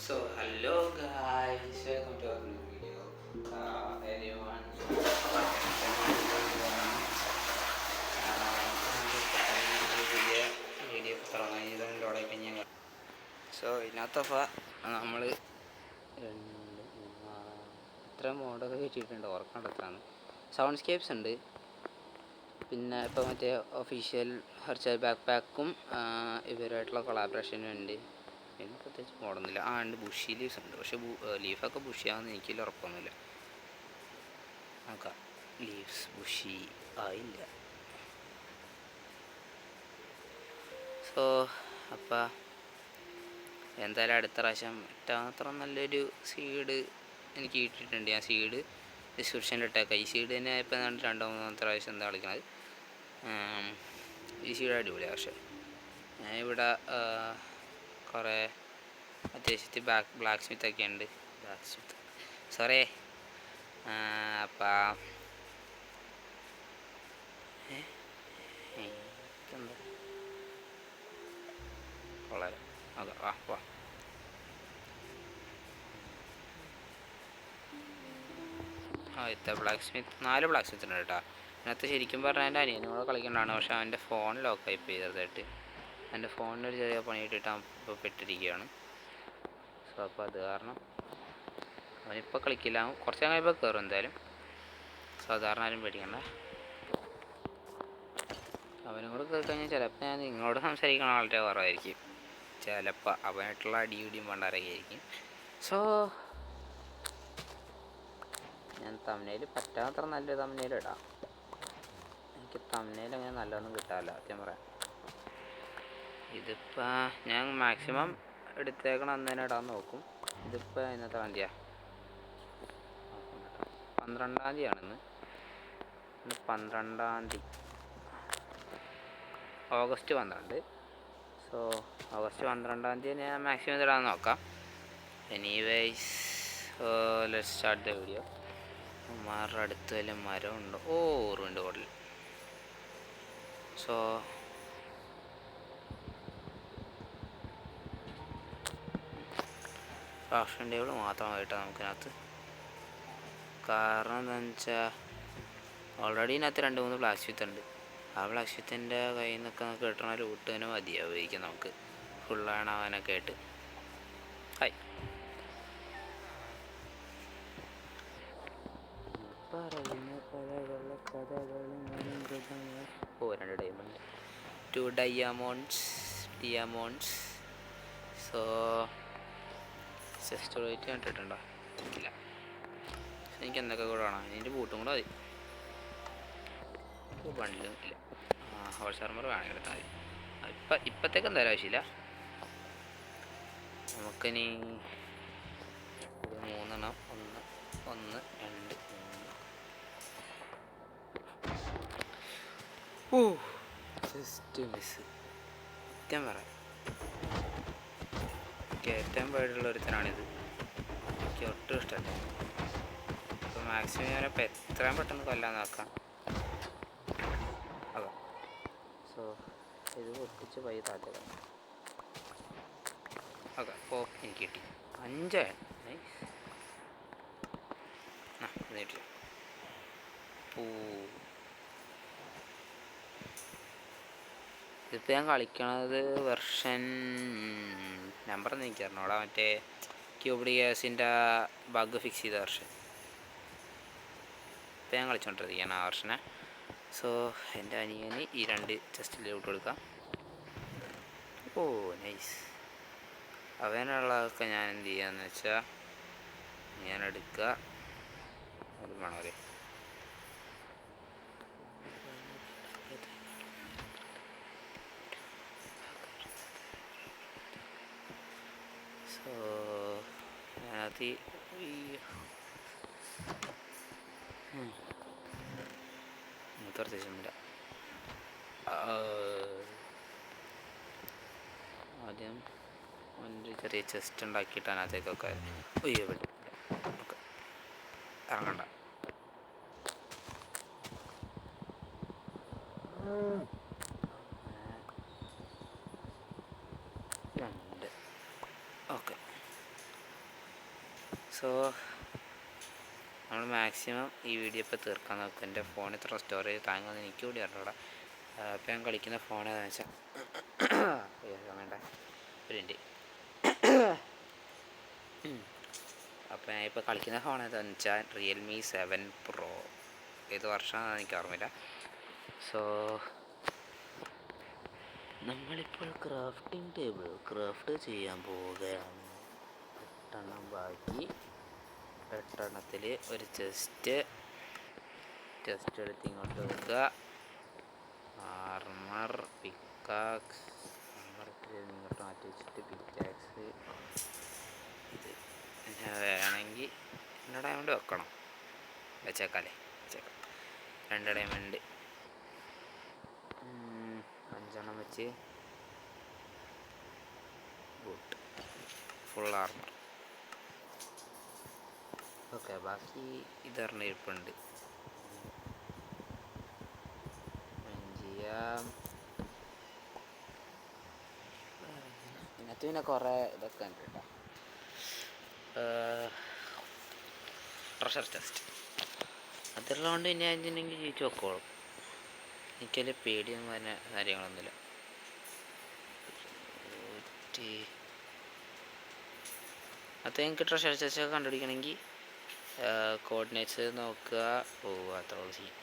So hello guys, welcome to our new video. Everyone, പുതിയ video തുടങ്ങാൻ ലോഡായി ഞാൻ. So ഇതിനകത്തപ്പോൾ നമ്മൾ എത്ര മോഡൊക്കെ കയറ്റിയിട്ടുണ്ട് ഓർക്കേണ്ടതാണ്. സൗണ്ട് സ്കേപ്സ് ഉണ്ട്, പിന്നെ ഇപ്പോൾ മറ്റേ ഒഫീഷ്യൽ ഹെർച്ചൽ ബാക്ക് പാക്കും ഇവരുമായിട്ടുള്ള കൊളാബറേഷനും ഉണ്ട്. പിന്നെ പ്രത്യേകിച്ച് മോഡൊന്നുമില്ല. ഉണ്ട് ബുഷി ലീവ്സ് ഉണ്ട്, പക്ഷേ ലീഫൊക്കെ ബുഷിയാണെന്ന് എനിക്കില്ല ഉറപ്പൊന്നുമില്ല. നോക്കാം, ലീവ്സ് ബുഷി ആയില്ല. സോ അപ്പം എന്തായാലും അടുത്ത പ്രാവശ്യം അത്ര നല്ലൊരു സീഡ് എനിക്ക് കിട്ടിയിട്ടുണ്ട്. ഞാൻ സീഡ് ഡിസ്ക്രിപ്ഷനിൽ ഇട്ടേക്കാം. ഈ സീഡ് തന്നെ ഇപ്പം രണ്ടോ മൂന്നാമത്തെ പ്രാവശ്യം എന്താ കളിക്കണത്. ഈ സീഡ് അടിപൊളിയാണ്. പക്ഷേ ഞാൻ ഇവിടെ കുറേ അത്യാവശ്യത്തിൽ ബ്ലാക്ക് സ്മിത്തൊക്കെ ഉണ്ട്. Black Smith sorry. അപ്പം എന്താ വളരെ അതെ വാ. ബ്ലാക്ക് സ്മിത്ത് 4 ബ്ലാക്ക് സ്മിത്ത് ഉണ്ട് കേട്ടോ. അതിനകത്ത് ശരിക്കും പറഞ്ഞാൽ എൻ്റെ അനിയനും കൂടെ കളിക്കേണ്ടതാണ്. പക്ഷേ അവൻ്റെ ഫോൺ ലോക്കായി പോയി ചെറുതായിട്ട്. എൻ്റെ ഫോണിനൊരു ചെറിയ പണി ഇട്ടിട്ട് ഇപ്പോൾ പെട്ടിരിക്കുകയാണ്. സോ അപ്പോൾ അത് കാരണം അവനിപ്പോൾ കളിക്കില്ല. കുറച്ച് കഴിയുമ്പോൾ കയറും എന്തായാലും. സാധാരണ ആരും പേടിക്കണ്ട. അവനും കൂടെ കയറി കഴിഞ്ഞാൽ ചിലപ്പോൾ ഞാൻ നിങ്ങളോട് സംസാരിക്കണ വളരെ കുറവായിരിക്കും. ചിലപ്പോൾ അവനായിട്ടുള്ള അടിയുടിയും പണ്ടാരൊക്കെ ആയിരിക്കും. സോ ഞാൻ തമ്മിൽ പറ്റാത്ര നല്ലൊരു തമ്മിൽ ഇടാം. എനിക്ക് തമ്മിൽ അങ്ങനെ നല്ലതൊന്നും കിട്ടാറില്ല സത്യം പറയാം. ഇതിപ്പോൾ ഞാൻ മാക്സിമം എടുത്തേക്കണം അന്ന് തന്നെ ഇടാൻ നോക്കും. ഇതിപ്പോൾ ഇന്നത്തെ തീയതിയാണ് 12-ാം തീയതിയാണിന്ന്. 12-ാം തീയതി ഓഗസ്റ്റ് 12. സോ ഓഗസ്റ്റ് 12-ാം തീയതി ഞാൻ മാക്സിമം ഇതിടാൻ നോക്കാം. Anyways let's start the video. മാറുടെ അടുത്ത് വല്ല മരം ഉണ്ടോ? ഓറുണ്ട് കൂടുതൽ. സോ ഫാഷൻ ടേബിൾ മാത്രമായിട്ടാണ് നമുക്കിനകത്ത്. കാരണം എന്താണെന്ന് വെച്ചാൽ ഓൾറെഡി ഇതിനകത്ത് 2-3 ബ്ലാക്ക് സ്മിത്ത് ഉണ്ട്. ആ ബ്ലാക്ക് സ്മിത്തിൻ്റെ കയ്യിൽ നിന്നൊക്കെ നമുക്ക് കിട്ടണ ലൂട്ട് തന്നെ മതിയാവുമായിരിക്കും നമുക്ക് ഫുള്ളാണാവാനൊക്കെ ആയിട്ട്. ഹായ് പറയുന്ന കഥകളുടെ കഥകളും 2 diamond 2 diamonds. So chest rate കണ്ടിട്ടുണ്ടോ? ഇല്ല. എനിക്ക് എന്തൊക്കെ കൂടെ വേണം? ഇതിൻ്റെ ബൂട്ടും കൂടെ മതി. ബണ്ടിലും ഇല്ല. ഹോൾ സർമർ വേണമെങ്കിൽ എടുത്താൽ മതി. ഇപ്പോഴത്തേക്ക് എന്തായാലും ആവശ്യമില്ല. നമുക്കിനി 3 1 2 3 ജസ്റ്റ് മിസ്. സത്യം പറയാം, ഏറ്റവും പേടിയുള്ള ഒരുത്തനാണിത്. എനിക്ക് ഒട്ടും ഇഷ്ടമല്ല. അപ്പോൾ മാക്സിമം ഞാനിപ്പോൾ എത്രയും പെട്ടെന്ന് കൊല്ലാൻ നോക്കാം. അതെ. സോ ഇത് പൊട്ടിച്ച് പൈ താഴ്ത്തതാണ്. ഓക്കെ, അപ്പോൾ എനിക്ക് കിട്ടി 5. നൈസ്. കിട്ടില്ല. ഇതിപ്പോൾ ഞാൻ കളിക്കണത് വെർഷൻ നമ്പറൊന്നും എനിക്ക് അറിഞ്ഞൂടാ. മറ്റേ ക്യൂബ് ഗ്യാസിൻ്റെ ബഗ് ഫിക്സ് ചെയ്ത വെർഷൻ ഇപ്പോൾ ഞാൻ കളിച്ചുകൊണ്ടിരിക്കുകയാണ് ആ വെർഷനെ. സോ എൻ്റെ അനിയന് ഈ 2 ചെസ്റ്റിൽ ഇട്ട് കൊടുക്കാം. ഓ നൈസ്. അവനുള്ളതൊക്കെ ഞാൻ എന്ത് ചെയ്യാന്ന് വെച്ചാൽ ഞാൻ എടുക്കുക. അത് വേണം അല്ലേ. സോ അതിനകത്ത് പ്രത്യേകിച്ചൊന്നുമില്ല. ആദ്യം ഒരു ചെറിയ ചെസ്റ്റ് ഉണ്ടാക്കിയിട്ട് അതിനകത്തേക്കൊക്കെ ഓക്കെ ഇറങ്ങണ്ട. ഓക്കെ സോ നമ്മൾ മാക്സിമം ഈ വീഡിയോ ഇപ്പോൾ തീർക്കാൻ നോക്കും. എൻ്റെ ഫോൺ ഇത്ര സ്റ്റോറേജ് താങ്ങുമെന്ന് എനിക്ക് കൂടി അറിഞ്ഞൂടാ. അപ്പോൾ ഞാൻ കളിക്കുന്ന ഫോൺ ഏതാണെന്ന് വെച്ചാൽ വേണ്ട ഒരു മിനിറ്റ്. അപ്പോൾ ഞാൻ ഇപ്പോൾ കളിക്കുന്ന ഫോൺ ഏതാണെന്ന് വെച്ചാൽ റിയൽമി 7 Pro. ഏത് വർഷമാണെന്ന് എനിക്ക് ഓർമ്മയില്ല. സോ നമ്മളിപ്പോൾ ക്രാഫ്റ്റിംഗ് ടേബിൾ ക്രാഫ്റ്റ് ചെയ്യാൻ പോവുകയാണ്. 8 ബാക്കി. 8 ഒരു ചെസ്റ്റ് എടുത്ത് ഇങ്ങോട്ട് വെക്കുക. ആർമർ, പിക്കാക്സ്, ഇങ്ങോട്ട് മാറ്റി വെച്ചിട്ട് പിക്കാക്സ്. ഇത് വേണമെങ്കിൽ 2 ഡയമണ്ട് വെക്കണം. വെച്ചേക്കാല്ലേ? വെച്ചേക്കാം. 2 ഡയമണ്ട് 5 വെച്ച് ബൂട്ട് ഫുൾ ആർമർ. ഓക്കെ, ബാക്കി ഇതൊരെണ്ണം ഇരിപ്പുണ്ട്. ചെയ്യാം. ഇതിനകത്ത് പിന്നെ കുറേ ഇതൊക്കെ ഉണ്ട് കേട്ടോ. ട്രഷർ ചെസ്റ്റ് അതുള്ളതുകൊണ്ട് പിന്നെ എന്തിനെങ്കിൽ ജീവിച്ച് വെക്കോളും. എനിക്കതിൽ പേടിയൊന്നും പറഞ്ഞ കാര്യങ്ങളൊന്നുമില്ല. അത് എനിക്ക് ട്രഷർ ചെസ്റ്റൊക്കെ കണ്ടുപിടിക്കണമെങ്കിൽ കോർഡിനേറ്റ്സ് നോക്കുക, പോവുക, അത്ര ചെയ്യും.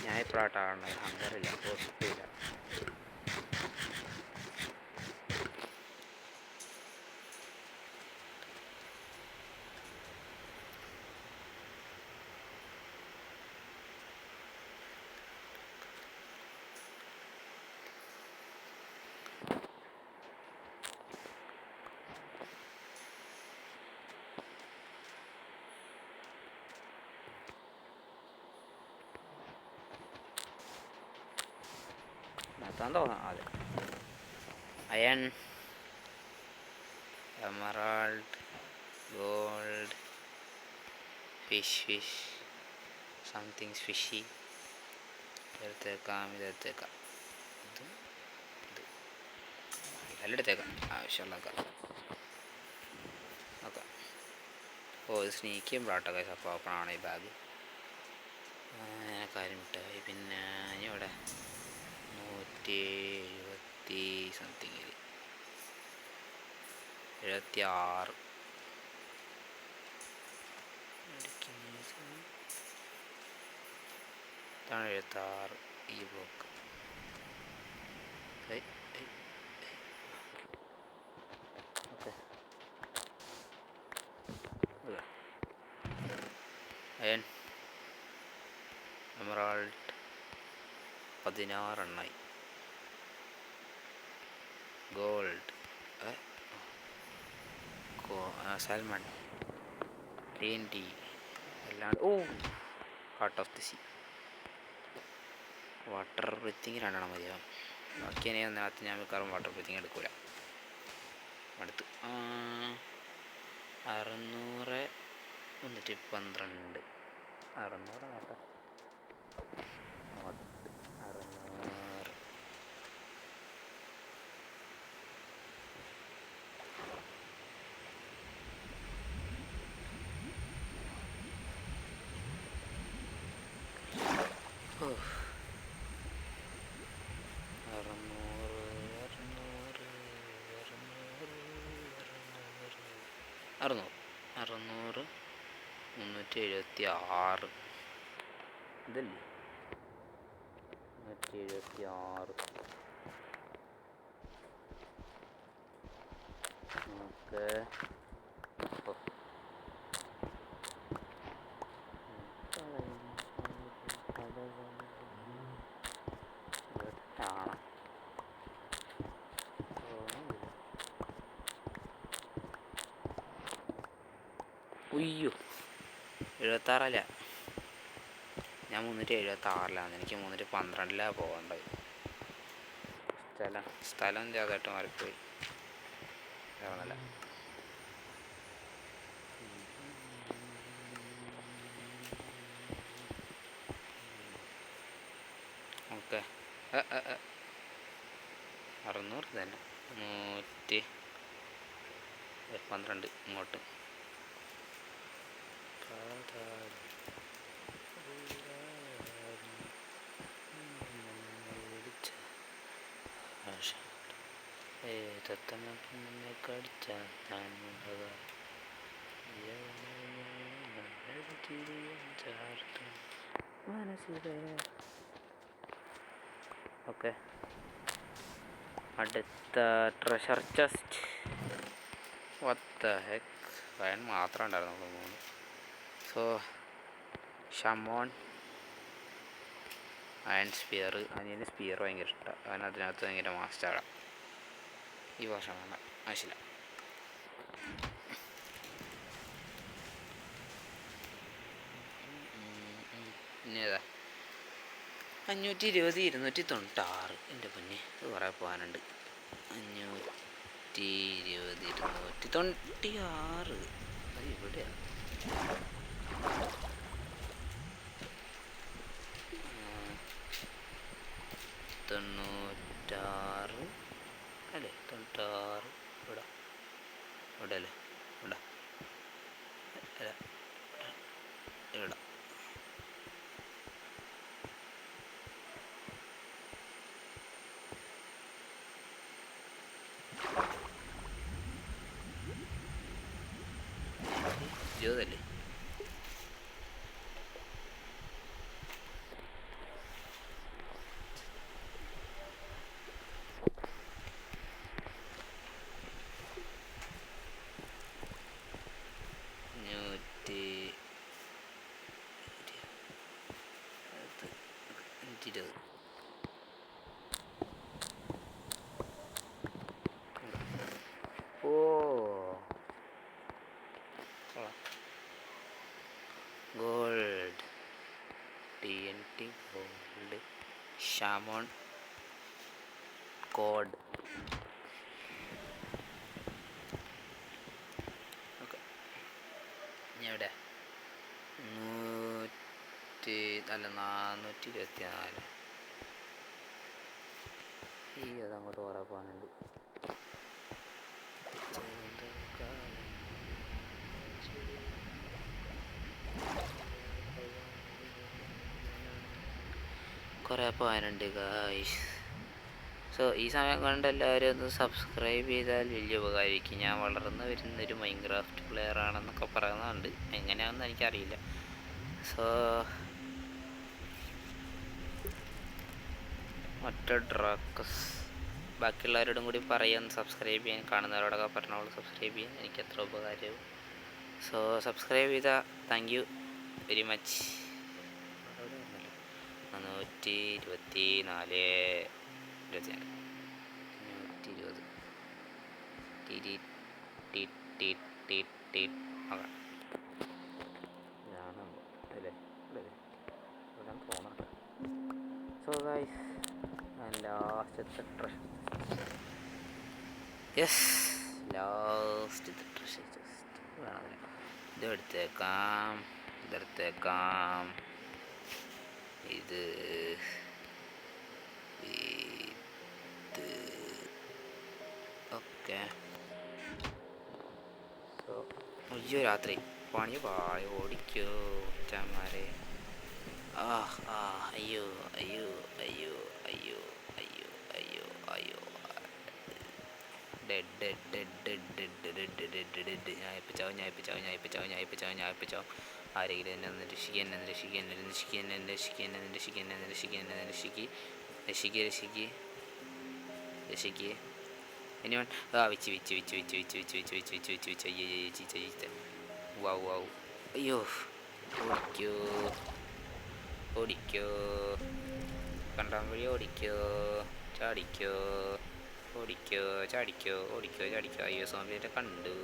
ഞാൻ ഇപ്പോഴാട്ടാണ് ഹങ്കറില്ല, ഹോസ്പിറ്റലില്ല. എത്താൻ തോന്നാം. അതെ, iron, emerald, gold, fish something's fishy. ഇതെടുത്തേക്കാം. ഇതെല്ലാം എടുത്തേക്കാം, ആവശ്യമുള്ളതൊക്കെ. ഓക്കെ. ഇത് സ്നീക്കും ബ്ലാട്ടൊക്കെ അപ്പോൾ ഓപ്പണാണ് ഈ ബാഗ്. കാര്യം മിഠായി. പിന്നെ ഇനി ഇവിടെ 170 സംതിങ്ങിൽ 76 ഇതാണ് 76 ഈ ബ്ലോക്ക്. ഓക്കെ, അയൺ, എമറാൾഡ് 16 എണ്ണായി. ഗോൾഡ്, സാൽമൺ, ഗ്രീൻ ടീ എല്ലാം. Heart of the sea. Water breathing 2 മതിയാവും. ബാക്കി ഇനി അതിനകത്ത് ഞാൻ മിക്കവാറും വാട്ടർ ബ്രീത്തിങ് എടുക്കില്ല. അടുത്ത് 600 12 600 നോട്ടെ. 600 376 ഇതല്ലേ 376. നമുക്ക് ഉയ്യോ 76 ഞാൻ 376 എനിക്ക് 312 പോകേണ്ടത്. സ്ഥലം ചെറുതായിട്ട് മാറിപ്പോയി. ആണല്ല. 600 തന്നെ 112 ഇങ്ങോട്ട്. തത്തമ്മ കടിച്ച മനസ്സിലെ ഓക്കെ. അടുത്ത treasure chest. What the heck, ഫയൻ മാത്രമേ ഉണ്ടായിരുന്നുള്ളൂ മൂന്ന്. സോ ഷമോൺ അയൺ സ്പിയർ. അതിന് സ്പിയർ ഭയങ്കര ഇഷ്ടമാണ്, അവൻ അതിനകത്ത് ഭയങ്കര മാസ്റ്ററാണ്. ഈ വർഷം വേണ്ട ആവശ്യമില്ല. ഇനി ഏതാ 520 296. എൻ്റെ പൊന്നെ ഇത് കുറേ പോകാനുണ്ട്. 520 296 അത് ഇവിടെയാണ്. 96 അല്ലേ? 96 ഇവിടെ ഇവിടെ അല്ലേ? ഇവിടെ അല്ല ഇവിടെ. ഇരുപതല്ലേ? ഓ ഗോൾഡ്, TNT ഗോൾഡ്, ഷാമോൺ കോഡ്. ഓക്കെ, ഇനി എവിടെ? 424. ഈ അതങ്ങോട്ട് കുറേ പോകാനുണ്ട്. കുറേ പോകാനുണ്ട് ഗായ്സ്. സോ ഈ സമയം കൊണ്ട് എല്ലാവരും ഒന്ന് സബ്സ്ക്രൈബ് ചെയ്താൽ വലിയ ഉപകാരമായിരിക്കും. ഞാൻ വളർന്നു വരുന്നൊരു മൈൻക്രാഫ്റ്റ് പ്ലെയർ ആണെന്നൊക്കെ പറയുന്നുണ്ട്, എങ്ങനെയാണെന്ന് എനിക്കറിയില്ല. സോ മറ്റേ ഡ്രാക്കസ് ബാക്കിയുള്ളവരോടും കൂടി പറയാൻ സബ്സ്ക്രൈബ് ചെയ്യാൻ, കാണുന്നവരോടൊക്കെ പറഞ്ഞോളൂ സബ്സ്ക്രൈബ് ചെയ്യാൻ, എനിക്ക് എത്ര ഉപകാരവും. സോ സബ്സ്ക്രൈബ് ചെയ്താൽ thank you very much. 124 so guys ലാസ്റ്റത്തെ ട്രഷർ. യെസ്, ലാസ്റ്റത്തെ ട്രഷർ ചെസ്റ്റ് വേണം. ഇതെടുത്തേക്കാം, ഇതെടുത്തേക്കാം, ഇത് ഓക്കെ. സോ അയ്യോ രാത്രി പണി പാളി, ഓടിക്കോ ചാമാരെ. അയ്യോ അയ്യോ അയ്യോ അയ്യോ അയ്യോ അയ്യോ അയ്യോ dead dead dead dead dead dead dead dead. ഞായിപ്പിച്ചാവും ഞായിപ്പിച്ചാവും ഞായിപ്പിച്ചാവും ഞായിപ്പിച്ചാവും ഞായിപ്പിച്ചാവും. ആരെങ്കിലും എന്നെ ഒന്ന് രക്ഷിക്കുക, എന്നെ രക്ഷിക്കുക, എന്നെ രക്ഷിക്കുക, എന്നെ രക്ഷിക്കുക, എന്നെ രക്ഷിക്കുക, എന്നെ രക്ഷിക്കുക, എന്നെ രക്ഷിക്കുക, രക്ഷിക്കുക, രക്ഷിക്കുക, രക്ഷിക്കുക. ഇനി which which which which which which which which which which which അയ്യോ ചീച്ച ചീച്ച. വാവ് വാവ്. അയ്യോ ഓടിക്കോ ഓടിക്കോ, കണ്ടാൻ വഴി ഓടിക്കോ, ചാടിക്കോ ഓടിക്കോ, ചാടിക്കോ ഓടിക്കോ ചാടിക്കോ. അയ്യോ സോംബിയെ കണ്ടു.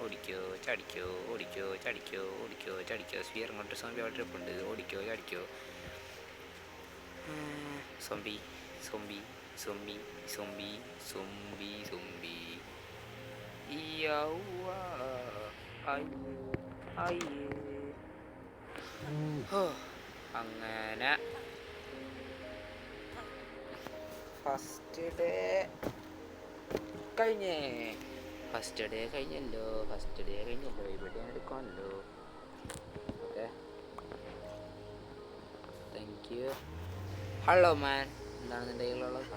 ഓടിക്കോ ചാടിക്കോ, ഓടിക്കോ ചാടിക്കോ, ഓടിക്കോ ചാടിക്കോ. സ്പിയർ കൊണ്ട് സോംബി അവിടെ ട്രിപ്പുണ്ട്. ഓടിക്കോ ചാടിക്കോ. Zombie zombie zombie zombie zombie zombie. അങ്ങനെ ഫസ്റ്റ് ഡേ കഴിഞ്ഞേ. ഫസ്റ്റ് ഡേ കഴിഞ്ഞല്ലോ ഇവിടെ എടുക്കാമല്ലോ. Okay, thank you. Hello man, എന്താണ് നിൻ്റെ കയ്യിലുള്ളത്?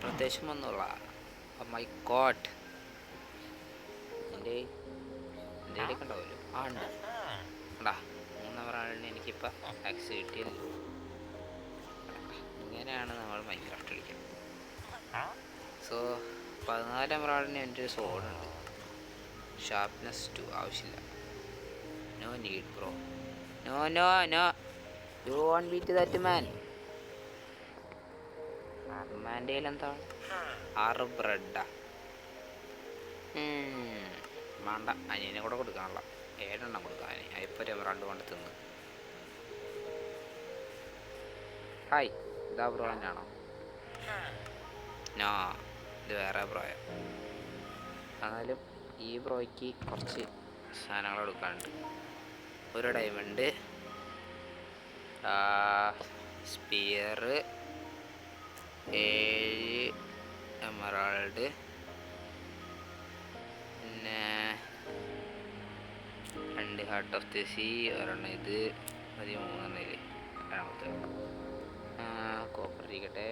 പ്രത്യേകിച്ചും ഒന്നുമില്ല. മൈ ഗോഡ്, എൻ്റെ കയ്യിലൊക്കെ ഉണ്ടാവുമല്ലോ. ആ ഉണ്ട് ഉണ്ടാ. 3 ആളിന് എനിക്കിപ്പോൾ ആക്സ് കിട്ടിയല്ലോ. ഇങ്ങനെയാണ് നമ്മൾ മൈൻക്രാഫ്റ്റ് കളിക്കുന്നത്. സോ 14 ആളിന് എൻ്റെ ഒരു സോഡുണ്ട്. ഷാർപ്നെസ് 2 ആവശ്യമില്ല. No need bro. No no no, you won't beat that man. മാൻ്റെ കയ്യിൽ എന്താ? 6 ബ്രെഡാ. വേണ്ട, അനിയനെ കൂടെ കൊടുക്കാനുള്ള 7 എണ്ണം കൊടുക്കാം. അതിപ്പോൾ എമറാൾഡ് കൊണ്ട് തിന്ന്. ഹായ്, ഇതാ ബ്രോ തന്നെയാണോ? നോ, ഇത് വേറെ ബ്രോയ. എന്നാലും ഈ ബ്രോയ്ക്ക് കുറച്ച് സാധനങ്ങൾ എടുക്കാനുണ്ട്. ഒരു ഡയമണ്ട്, സ്പിയർ, 7 എമറാൾഡ്, പിന്നെ 2 ഹാർട്ട് ഓഫ് ദി സീ, ഒരെണ്ണം ഇത് 13 ഇല്ലേ, രണ്ടാമത്തെ കോപ്പർ ഇരിക്കട്ടെ.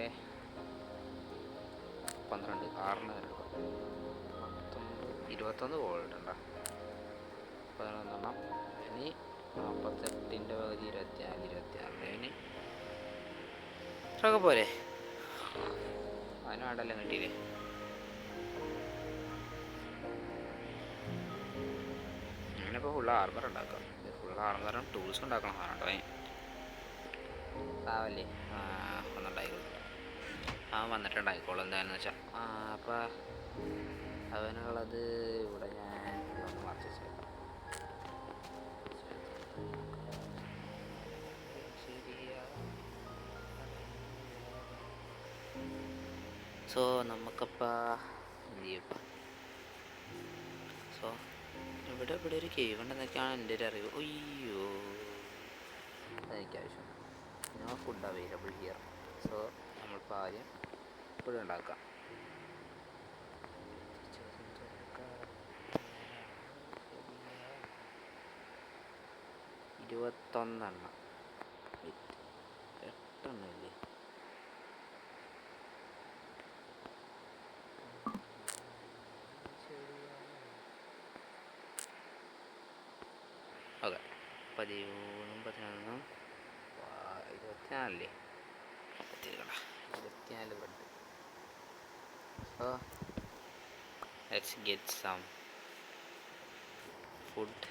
12, 6 എടുക്കാം. 21 ഗോൾഡ് ഉണ്ടോ? 11 ഇനി 48ൻ്റെ പകുതി 24, 26 ഇത്രയൊക്കെ പോരെ? അതിന് വേണ്ടല്ലോ കിട്ടിയില്ലേ? അങ്ങനെയിപ്പോൾ ഫുൾ ആർമർ ഉണ്ടാക്കാം. ഫുൾ ആർമറും ടൂൾസും ഉണ്ടാക്കണം. സാധനം കേട്ടോ ആവല്ലേ? ഒന്നുണ്ടായിക്കോളൂ. വന്നിട്ടുണ്ടായിക്കോളൂ എന്താണെന്ന് വെച്ചാൽ. അപ്പോൾ അവനുള്ളത് ഇവിടെ ഞാൻ ഒന്ന് മറച്ചു വെച്ചേക്കാം. സോ നമുക്കപ്പോൾ എന്ത് ചെയ്യും? സോ ഇവിടെ ഒരു കേവ് ഉണ്ടെന്നൊക്കെയാണ് എൻ്റെ ഒരു അറിവ്. അയ്യോ, അതെനിക്ക് ആവശ്യം. No food available here. So നമ്മളിപ്പോൾ ആദ്യം ഫുഡ് ഉണ്ടാക്കാം. 21 എണ്ണം. 8 എണ്ണം ഇല്ലേ? Okay, 13, 14, 24 24 bread. So let's get some food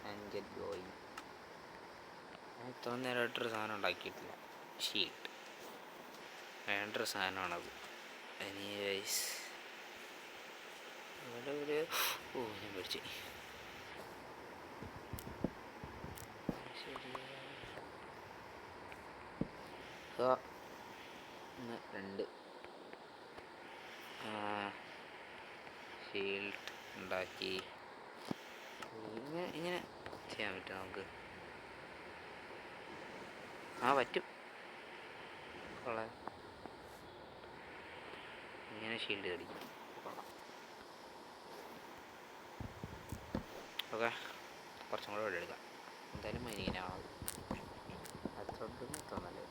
and get going. ഞാൻ ഇത്ര നേരമായിട്ടൊരു സാധനം ഉണ്ടാക്കിയിട്ടില്ല. ഷീറ്റ് വേണ്ടൊരു സാധനമാണത്. എനിവേയ്സ് ഇവിടെ ഞാൻ പഠിച്ചു. സോ 2 ഷീൽഡ് ഉണ്ടാക്കി. ഇങ്ങനെ ചെയ്യാൻ പറ്റും നമുക്ക്. പറ്റും. കൊള്ളാം. ഇങ്ങനെ ഷീൽഡ് കടിക്കും. ഓക്കെ, കുറച്ചും കൂടെ ഇവിടെ എടുക്കാം. എന്തായാലും മൈനിങ്ങനെ ആവും. അത്രയൊന്നും തോന്നല്ലേ.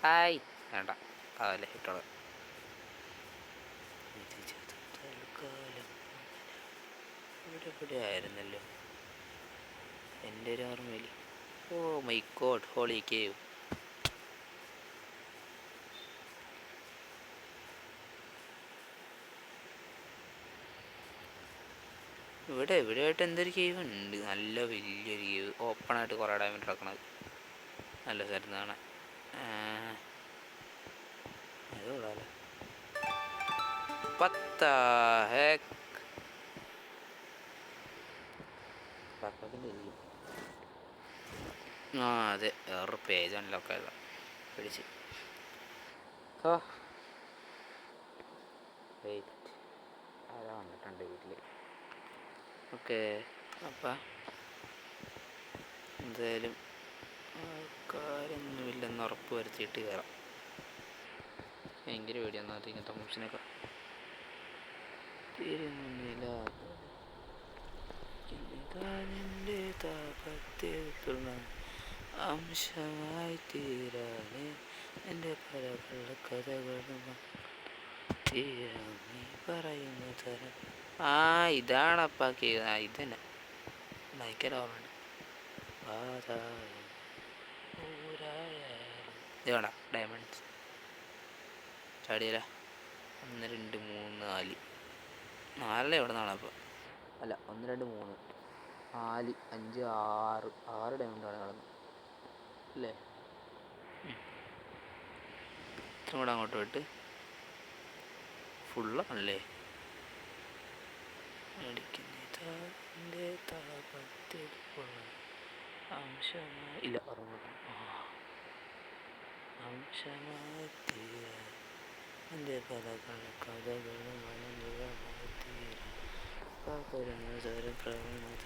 ഹായ്, വേണ്ട അതല്ലേ ഇട്ടോളൂ. ഇവിടെ ആയിരുന്നല്ലോ എൻ്റെ ഒരു ഓർമ്മയിൽ. Oh my God, holy cave. ഇവിടെയായിട്ട് എന്തൊരു കേവ് ഉണ്ട്. നല്ല വലിയൊരു കേവ്, ഓപ്പണായിട്ട് കുറേ ഡയമണ്ട് കിടക്കണത്. നല്ല സ്ഥലത്ത് കാണാൻ. അത് കൊള്ളാമല്ലോ. 10 ഹെക്ക് അതെ, വേറൊരു പേജ് അൺലോക്ക് ആയതാ. പിടിച്ച് വെയിറ്റ്, ആരാ വന്നിട്ടുണ്ട് വീട്ടിൽ. ഓക്കെ, അപ്പം എന്തായാലും ആൾക്കാരൊന്നുമില്ലെന്ന് ഉറപ്പ് വരുത്തിയിട്ട് കയറാം. ഭയങ്കര പേടിയാണ് അത് ഇങ്ങനത്തെ മൂവ്സിനൊക്കെ. തിരുമുന്നിലെ താപത്തിൽ അംശമായി തീരാനേ എൻ്റെ പല കഥകളും തീരാമീ പറയുന്ന തരം. ഇതാണപ്പാ ഇതന്നെ ഭയങ്കര ഓർമ്മയുണ്ട്. ഇത് വേണ്ട ഡയമണ്ട്സ് ചാടിയല്ല. 1 2 3 4 4 എവിടെ നിന്നാണ് അപ്പോൾ? അല്ല 1 2 3 4 5 6 ഡയമണ്ടാണ് കളഞ്ഞത് അല്ലേ? ഇത്രയും കൂടെ അങ്ങോട്ട് പോയിട്ട് ഫുള്ളാണല്ലേ? അടിക്കുന്നതിൻ്റെ താപത്തിൽ അംശമായി ഇല്ല അംശമായി തീരാ എൻ്റെ പല കഥകളും മനോഹരമായി തീരാ പകരുന്നതൊരു പ്രവണത.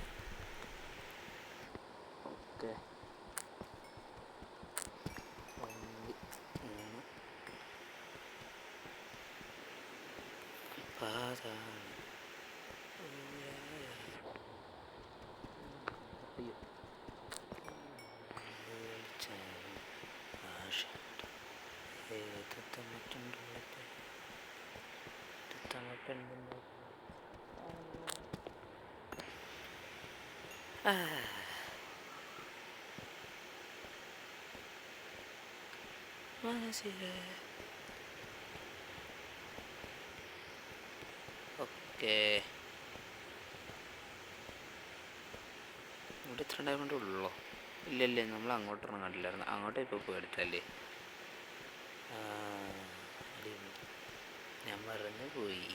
ഓക്കെ 1 3 പാതാണ്. മനസ്സിലെ ഓക്കെ ഇവിടെ ഇത്ര ഡയമണ്ട് ഉള്ളോ? ഇല്ലല്ലേ, നമ്മൾ അങ്ങോട്ടൊന്നും കണ്ടില്ലായിരുന്നു. അങ്ങോട്ട് ഇപ്പോൾ പോയി എടുത്തല്ലേ? ഞാൻ മറന്നു പോയി.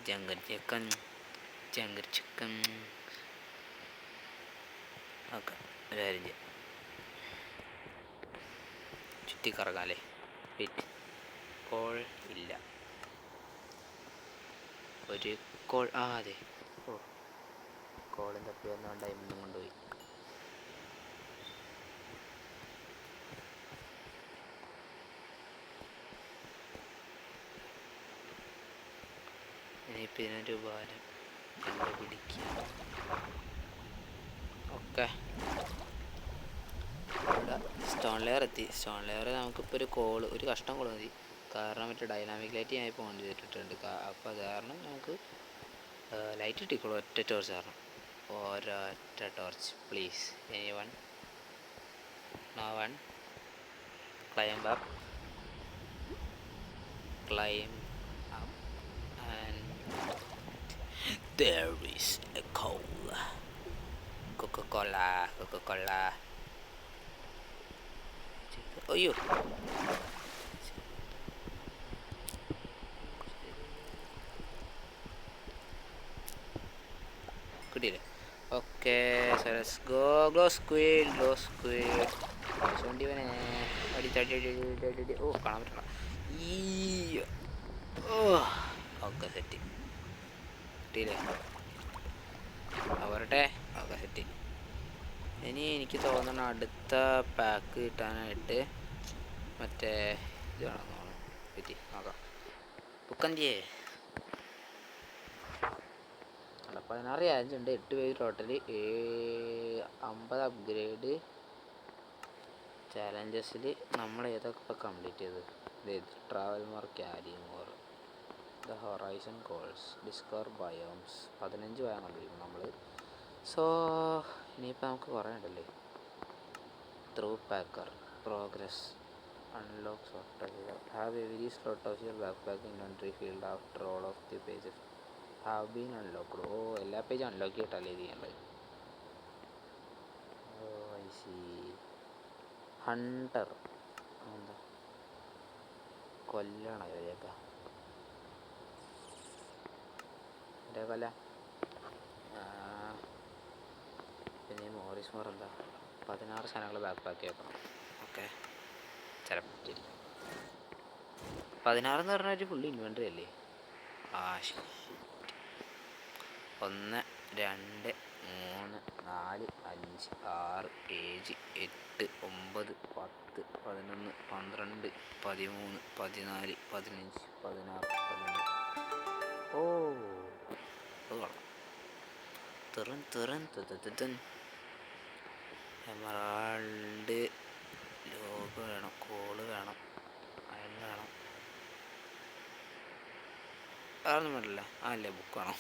ജങ്കർ ചിക്കൻ ഓക്കെ ഒരു കാര്യം ചെയ്യാം, ചുറ്റിക്കറങ്ങാല്ലേ? വെയിറ്റ്, കോൾ ഇല്ല. ഒരു കോൾ അതെ. ഓ കോളും തപ്പി വന്ന ഡയമണ്ടും കൊണ്ടുപോയി. ഇനിയിപ്പോൾ ഇതിനൊരു ഉപായം കണ്ടുപിടിക്കുക. ഓക്കെ ഇവിടെ സ്റ്റോൺ ലെയർ എത്തി. സ്റ്റോൺ ലെയർ നമുക്കിപ്പോൾ ഒരു കഷ്ടം കോൾ മതി. കാരണം മറ്റേ ഡൈനാമിക് ലൈറ്റ് ഞാൻ ഇപ്പോൾ ഓൺ ചെയ്തിട്ടുണ്ട്. അപ്പോൾ അത് കാരണം നമുക്ക് ലൈറ്റ് ഇട്ടിക്കോളൂ. ഒറ്റ ടോർച്ച് കാരണം, ഒരൊറ്റ torch please. Anyone? No one. Climb up and there is a Coca-Cola. അയ്യോ കിട്ടിയില്ലേ? Okay go സ്ക്വീഡ്. ചൂണ്ടിവനെ അടി. ഓ കാണാൻ പറ്റണം. ഓക്കെ സെറ്റ് കിട്ടിയില്ലേ? അവരുടെ ഓക്കെ സെറ്റ്. ഇനി എനിക്ക് തോന്നണം അടുത്ത പാക്ക് കിട്ടാനായിട്ട് മറ്റേ ഇത് വേണമെന്ന് തോന്നുന്നു. പറ്റി നോക്കാം. ബുക്കന്തിയേ അല്ല 16 ഉണ്ട്. 8 പേജ് ടോട്ടല്. 50 അപ്ഗ്രേഡ് ചാലഞ്ചസിൽ നമ്മൾ ഏതൊക്കെ ഇപ്പോൾ കംപ്ലീറ്റ് ചെയ്ത്? Travel more, carry more, the horizon calls, discover biomes. 15 biome കണ്ടിരിക്കും നമ്മൾ. സോ ഇനിയിപ്പോൾ നമുക്ക് കുറേ ഉണ്ടല്ലേ. Through packer, progress, unlock slot of your have every slot of your backpack inventory field after all of the pages have been unlocked. എല്ലാ പേജും unlock ചെയ്തിട്ടല്ലേ ഇത് ചെയ്യേണ്ടത്? I C. ഹണ്ടർ എന്താ കൊല്ലണോ ഇവരെയൊക്കെ? ഇവരെ കൊല്ല. പിന്നെ മോറിസ് മോർ എന്താ 16 സാധനങ്ങൾ ബാക്ക് പാക്ക് വെക്കണം. ഓക്കെ ചിലപ്പോൾ 16 എന്ന് പറഞ്ഞാൽ ഒരു ഫുള്ള് ഇൻവെൻട്രി അല്ലേ? ശരി 1 2 3 4 5 6 7 8 9 10 11 12 13 14 15 16 17. ഓ തെറൻ എമറാൾഡ് ലോഗ് വേണം, കോള് വേണം, അയൺ വേണം, അതൊന്നും വേണ്ടില്ല. അല്ലേ ബുക്ക് വേണം,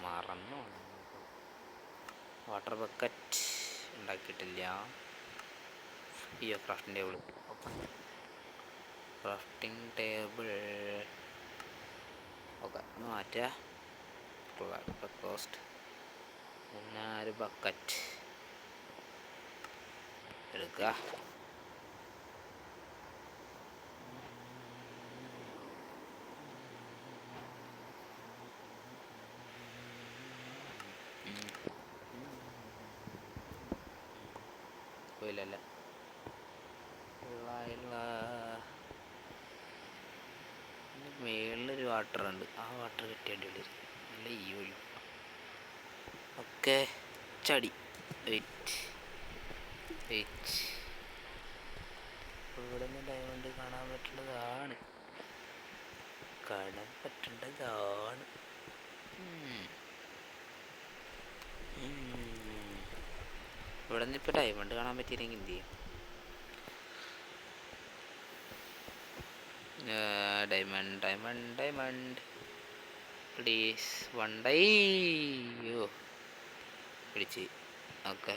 മറന്നു. വാട്ടർ ബക്കറ്റ് ഉണ്ടാക്കിയിട്ടില്ല. അയ്യോ crafting table, crafting table okay ഒന്ന് മാറ്റുക. കോസ്റ്റ് പിന്നെ ഒരു ബക്കറ്റ് എടുക്കുക. പോയില്ലല്ലേ, മേളിലൊരു വാട്ടർ ഉണ്ട്, ആ വാട്ടർ കിട്ടിയേണ്ടി വരും. നല്ല ഈ ഒഴിയും ഓക്കെ. ചടി വെയിറ്റ് ഇവിടെ നിന്ന് ഡയമണ്ട് കാണാൻ പറ്റേണ്ടതാണ്. ഇവിടെ നിന്ന് ഇപ്പോൾ ഡയമണ്ട് കാണാൻ പറ്റിയില്ലെങ്കിൽ എന്ത് ചെയ്യും? Diamond please one die. അയ്യോ പിടിച്ച് ഓക്കെ.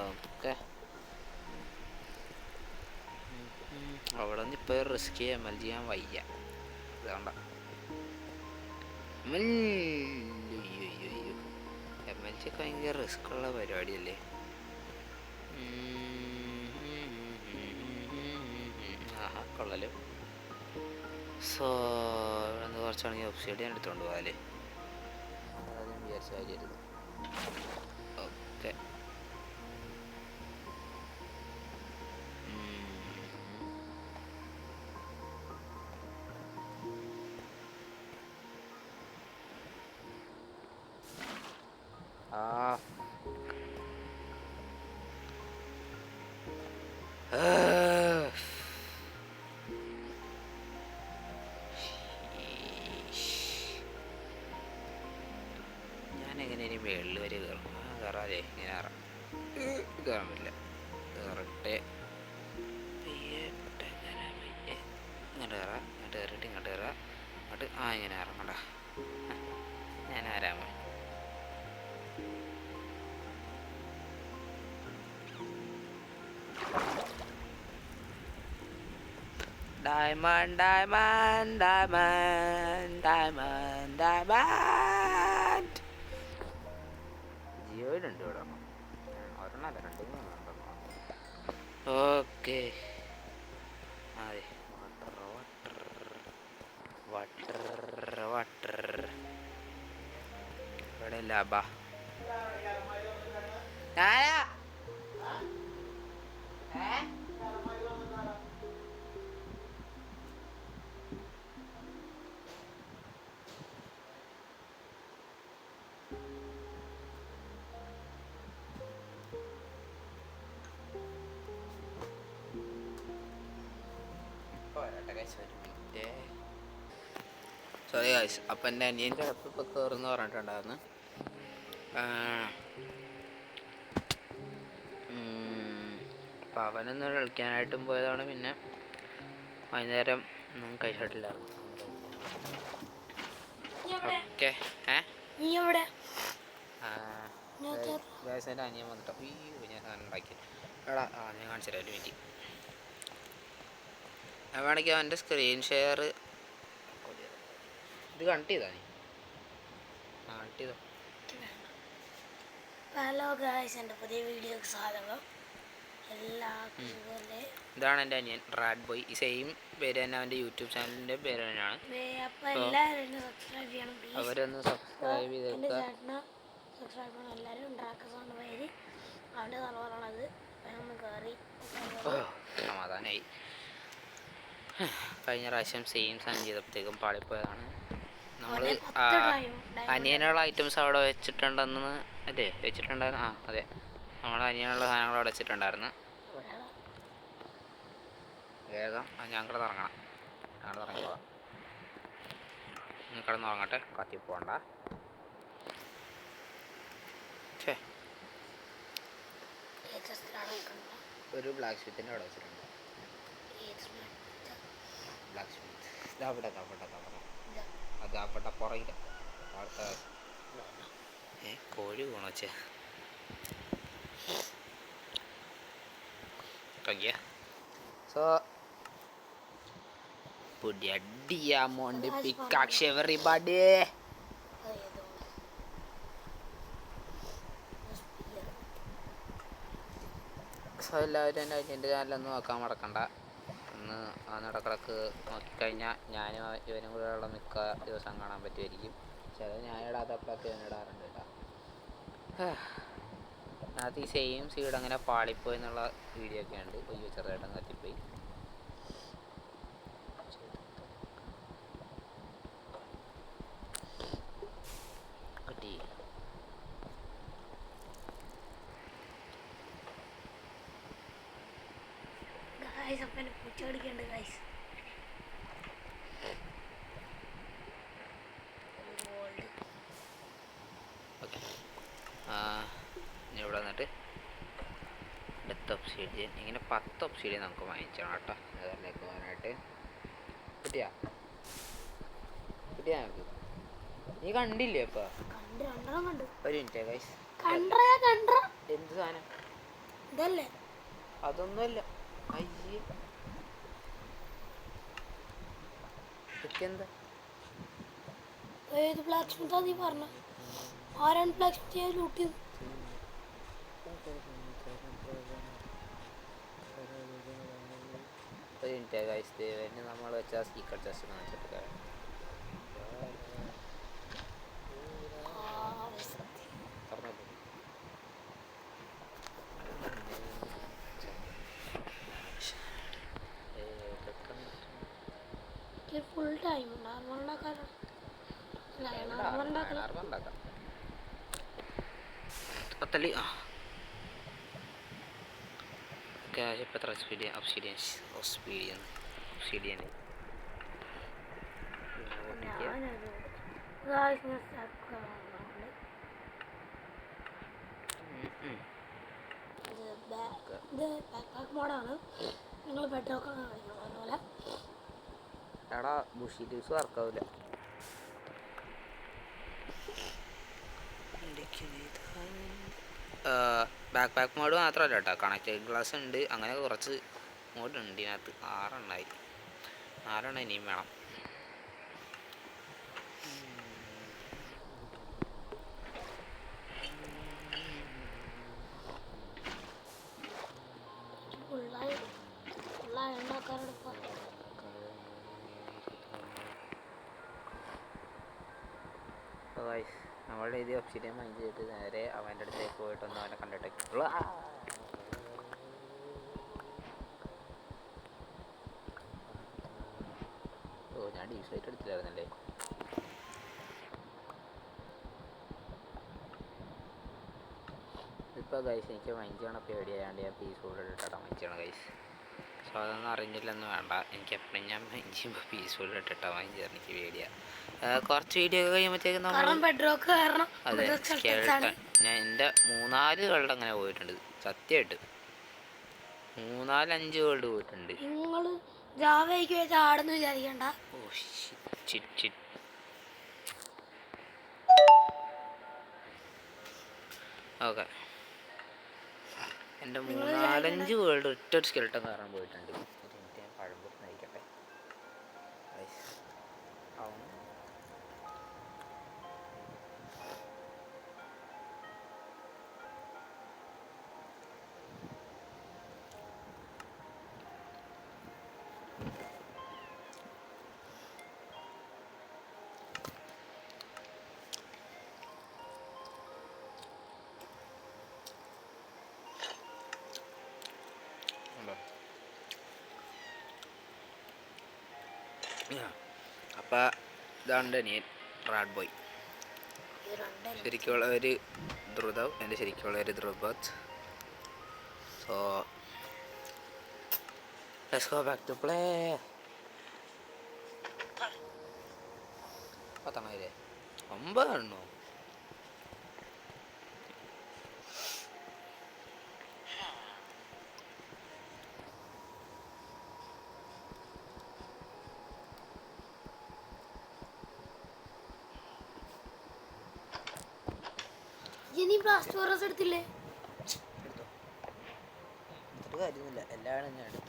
ഓക്കെ അവിടെ നിന്ന് ഇപ്പോൾ റിസ്ക് ML ചെയ്യാൻ വയ്യ. അതുകൊണ്ട MLG ഒക്കെ ഭയങ്കര റിസ്ക് ഉള്ള പരിപാടിയല്ലേ. ആഹാ കൊള്ളാലോ. സോ ഇവിടെ നിന്ന് കുറച്ചാണെങ്കിൽ ഒബ്സിഡിയൻ എടുത്തുകൊണ്ട് പോകാല്ലേ, അതാദ്യം വിചാരിച്ച കാര്യമായിരുന്നു. ഓക്കെ ഞാനെങ്ങനെ ഇനി മേളിൽ വരെ കയറും? കയറാതെ ഇങ്ങനെ കയറാൻ പറ്റില്ല. കയറട്ടെ ഇങ്ങോട്ട് കയറാം, ഇങ്ങോട്ട് കയറിയിട്ട് ഇങ്ങോട്ട് കയറാം, ഇങ്ങോട്ട് ഇങ്ങനെ ഇറങ്ങണ്ട. ഞാൻ ആരാമോ ഡയമണ്ട് ജിയോയിലുണ്ട് ഇവിടെ, ഒരെണ്ണല്ല 2 3 ഓക്കെ. അതെ വാട്ടർ ഇവിടെ ലാഭ. സോറി ഗൈസ്, അപ്പം എൻ്റെ അനിയൻ്റെ ഇപ്പോൾ കയറുമെന്ന് പറഞ്ഞിട്ടുണ്ടായിരുന്നു. അപ്പം അവനൊന്ന് കളിക്കാനായിട്ടും പോയതാണ്. പിന്നെ വൈകുന്നേരം ഒന്നും കഴിച്ചിട്ടില്ലായിരുന്നു. ഓക്കെ ഗൈസ്, എൻ്റെ അനിയൻ വന്നിട്ടോ ഞാൻ സാധനം ഉണ്ടാക്കി എടാ. ഞാൻ കാണിച്ചു തരാം, വേണ്ടി വേണമെങ്കിൽ അവൻ്റെ സ്ക്രീൻ ഷെയർ ഇത് കണക്ട് ചെയ്താ നീ കണക്ട് ചെയ്തോ. ഹലോ ഗായ്സ്, എൻ്റെ പുതിയ വീഡിയോക്ക് സ്വാഗതം. ഇതാണ് എൻ്റെ അനിയൻ റാഡ് ബോയ്. ഈ സെയിം പേര് തന്നെ അവൻ്റെ യൂട്യൂബ് ചാനലിൻ്റെ പേര് തന്നെയാണ്. അപ്പോൾ എല്ലാവരും സബ്സ്ക്രൈബ് ചെയ്യണം, അവരൊന്ന് സബ്സ്ക്രൈബ് ചെയ്തേക്കുക. സബ്സ്ക്രൈബ് എല്ലാവരും ഡ്രാക്കസാണ് പേര്. അവൻ്റെ തലവറാണത്. നമ്മൾ കയറി സമാധാനമായി. കഴിഞ്ഞ പ്രാവശ്യം സെയിം സാധനം ചെയ്തപ്പോഴത്തേക്കും പാളിപ്പോയതാണ്. നമ്മൾ അനിയനുള്ള ഐറ്റംസ് അവിടെ വെച്ചിട്ടുണ്ടെന്ന് അല്ലേ വെച്ചിട്ടുണ്ടായിരുന്നു. അതെ, നമ്മൾ അനിയനുള്ള സാധനങ്ങൾ അവിടെ വെച്ചിട്ടുണ്ടായിരുന്നു. വേഗം ഞങ്ങൾ ഇറങ്ങണം. ഞങ്ങൾ ഇറങ്ങിക്കോളാം. കിടന്ന് ഉറങ്ങട്ടെ, കത്തി പോകണ്ട. ഒരു ബ്ലാക്ക് സ്മിത്തിൻ്റെ അവിടെ വെച്ചിട്ടുണ്ട്. ബ്ലാക്ക് സ്മിത്ത് അവിടെ പുറകില്ല. അടുത്ത കോഴി പോണോച്ചേ കയ്യ. So put a diamond pickaxe everybody. So എല്ലാവരും എൻ്റെ അനിയൻ്റെ ചാനലൊന്നും നോക്കാൻ മറക്കണ്ട. ഒന്ന് ആ നടക്കിടക്ക് നോക്കിക്കഴിഞ്ഞാൽ ഞാനും ഇവനും കൂടെയുള്ള മിക്ക ദിവസം കാണാൻ പറ്റുമായിരിക്കും. ചില ഞാൻ ഇടാത്തപ്പോഴൊക്കെ ഇവൻ ഇടാറുണ്ട് കേട്ടോ. അതിനകത്ത് ഈ സെയിം സീഡ് അങ്ങനെ പാളിപ്പോയി എന്നുള്ള വീഡിയോ ഒക്കെ ഉണ്ട്. അയ്യോ ചെറുതായിട്ടും കത്തിപ്പോയി. പൂച്ചടിക്കുന്നുണ്ട് ഗൈസ്. ഓക്കെ, ഇവിടെ വന്നിട്ട് ഡെത്ത് ഒബ്സിഡിയൻ ഇങ്ങനെ 10 ഒബ്സിഡിയൻ നമുക്ക് വാങ്ങിച്ചണം കേട്ടോ. അതിലേക്ക് പോകാനായിട്ട് കിട്ടിയാ നമുക്ക്. നീ കണ്ടില്ലേ ഇപ്പൊ? ഒരു മിനിറ്റ് ഗൈസ്. എന്ത് സാധനം? അതൊന്നുമല്ല. അയ്യേ എന്താ ഏത് ബ്ലാക്ക് സ്മിത്താ നീ പറഞ്ഞ? ആരാണ് ബ്ലാക്ക് സ്മിത്ത് ലൂട്ട് ചെയ്ത്? ഒരു മിനിറ്റ് ഗൈസ്, ദൈവം നമ്മൾ വെച്ചാൽ സീക്രട്ട് ചെസ്റ്റ് കാണിച്ചിട്ട് ഫുൾ ടൈം ക്യാഷ് ഇപ്പം എത്ര ഒബ്സിഡിയൻ മോഡാണ്. നിങ്ങൾ ബെഡ്റോക്ക് അതുപോലെ എടാ ബുഷി ലീവ്സ് വർക്കാവില്ല. ബാക്ക് പാക്ക് മോഡ് മാത്രമല്ല കേട്ടോ, കണക്റ്റഡ് ഗ്ലാസ് ഉണ്ട്. അങ്ങനെ കുറച്ച് മോഡ് ഉണ്ട് ഇതിനകത്ത്. 4 ഇനിയും വേണം. നമ്മളുടെ ഇത് ഒബ്സിഡിയൻ മൈൻഡ് ചെയ്തിട്ട് നേരെ അവൻ്റെ അടുത്തേക്ക് പോയിട്ടൊന്ന് അവനെ കണ്ടിട്ട് ഞാൻ ഡീസൈറ്റ് എടുത്തില്ലായിരുന്നല്ലേ. ഇപ്പോൾ ഗൈസ് എനിക്ക് മൈൻഡ് ചെയ്യണം പേടിയായതുകൊണ്ട് ഞാൻ പീസ്ഫുൾ ഇട്ടിട്ടാണ് മൈൻഡ് ചെയ്യണം ഗൈസ്. സോ അതൊന്നും അറിഞ്ഞില്ലെന്ന് വേണ്ട. എനിക്ക് എപ്പോഴും ഞാൻ മൈൻഡ് ചെയ്യുമ്പോൾ പീസ്ഫുൾ ഇട്ടിട്ടാണ് മൈൻഡ് ചെയ്യാൻ എനിക്ക് പേടിയാണ്. കുറച്ച് വീഡിയോ ഒക്കെ കഴിയുമ്പോഴത്തേക്കും അതെ സ്കെൽട്ടൺ ഞാൻ എൻ്റെ 3-4 വേൾഡ് അങ്ങനെ പോയിട്ടുണ്ട്. സത്യമായിട്ട് 3-4-5 വേൾഡ് പോയിട്ടുണ്ട്. ഓക്കെ, എൻ്റെ 3-4-5 വേൾഡ് ഒറ്റ സ്കെൽട്ടൺ കാരണം പോയിട്ടുണ്ട്. ഞാൻ പഴംപൊരി നയിക്കട്ടെ. അപ്പം ഇതാണ് എൻ്റെ അനിയൻ റാഡ് ബോയ്. ഈ രണ്ടല്ല ശരിക്കുള്ള ഒരു ധ്രുതം, എൻ്റെ ശരിക്കുള്ള ഒരു ധ്രുവത്. So let's go back to play. പത്തണല്ലേ 9 എണ്ണോ? ഇനി ബ്ലാസ്റ്റ് ഫോറസ് എടുത്തില്ലേ? എടുത്തോ, എടുത്തിട്ട് കാര്യമൊന്നുമില്ല, എല്ലാവരും ഞാൻ എടുത്തു.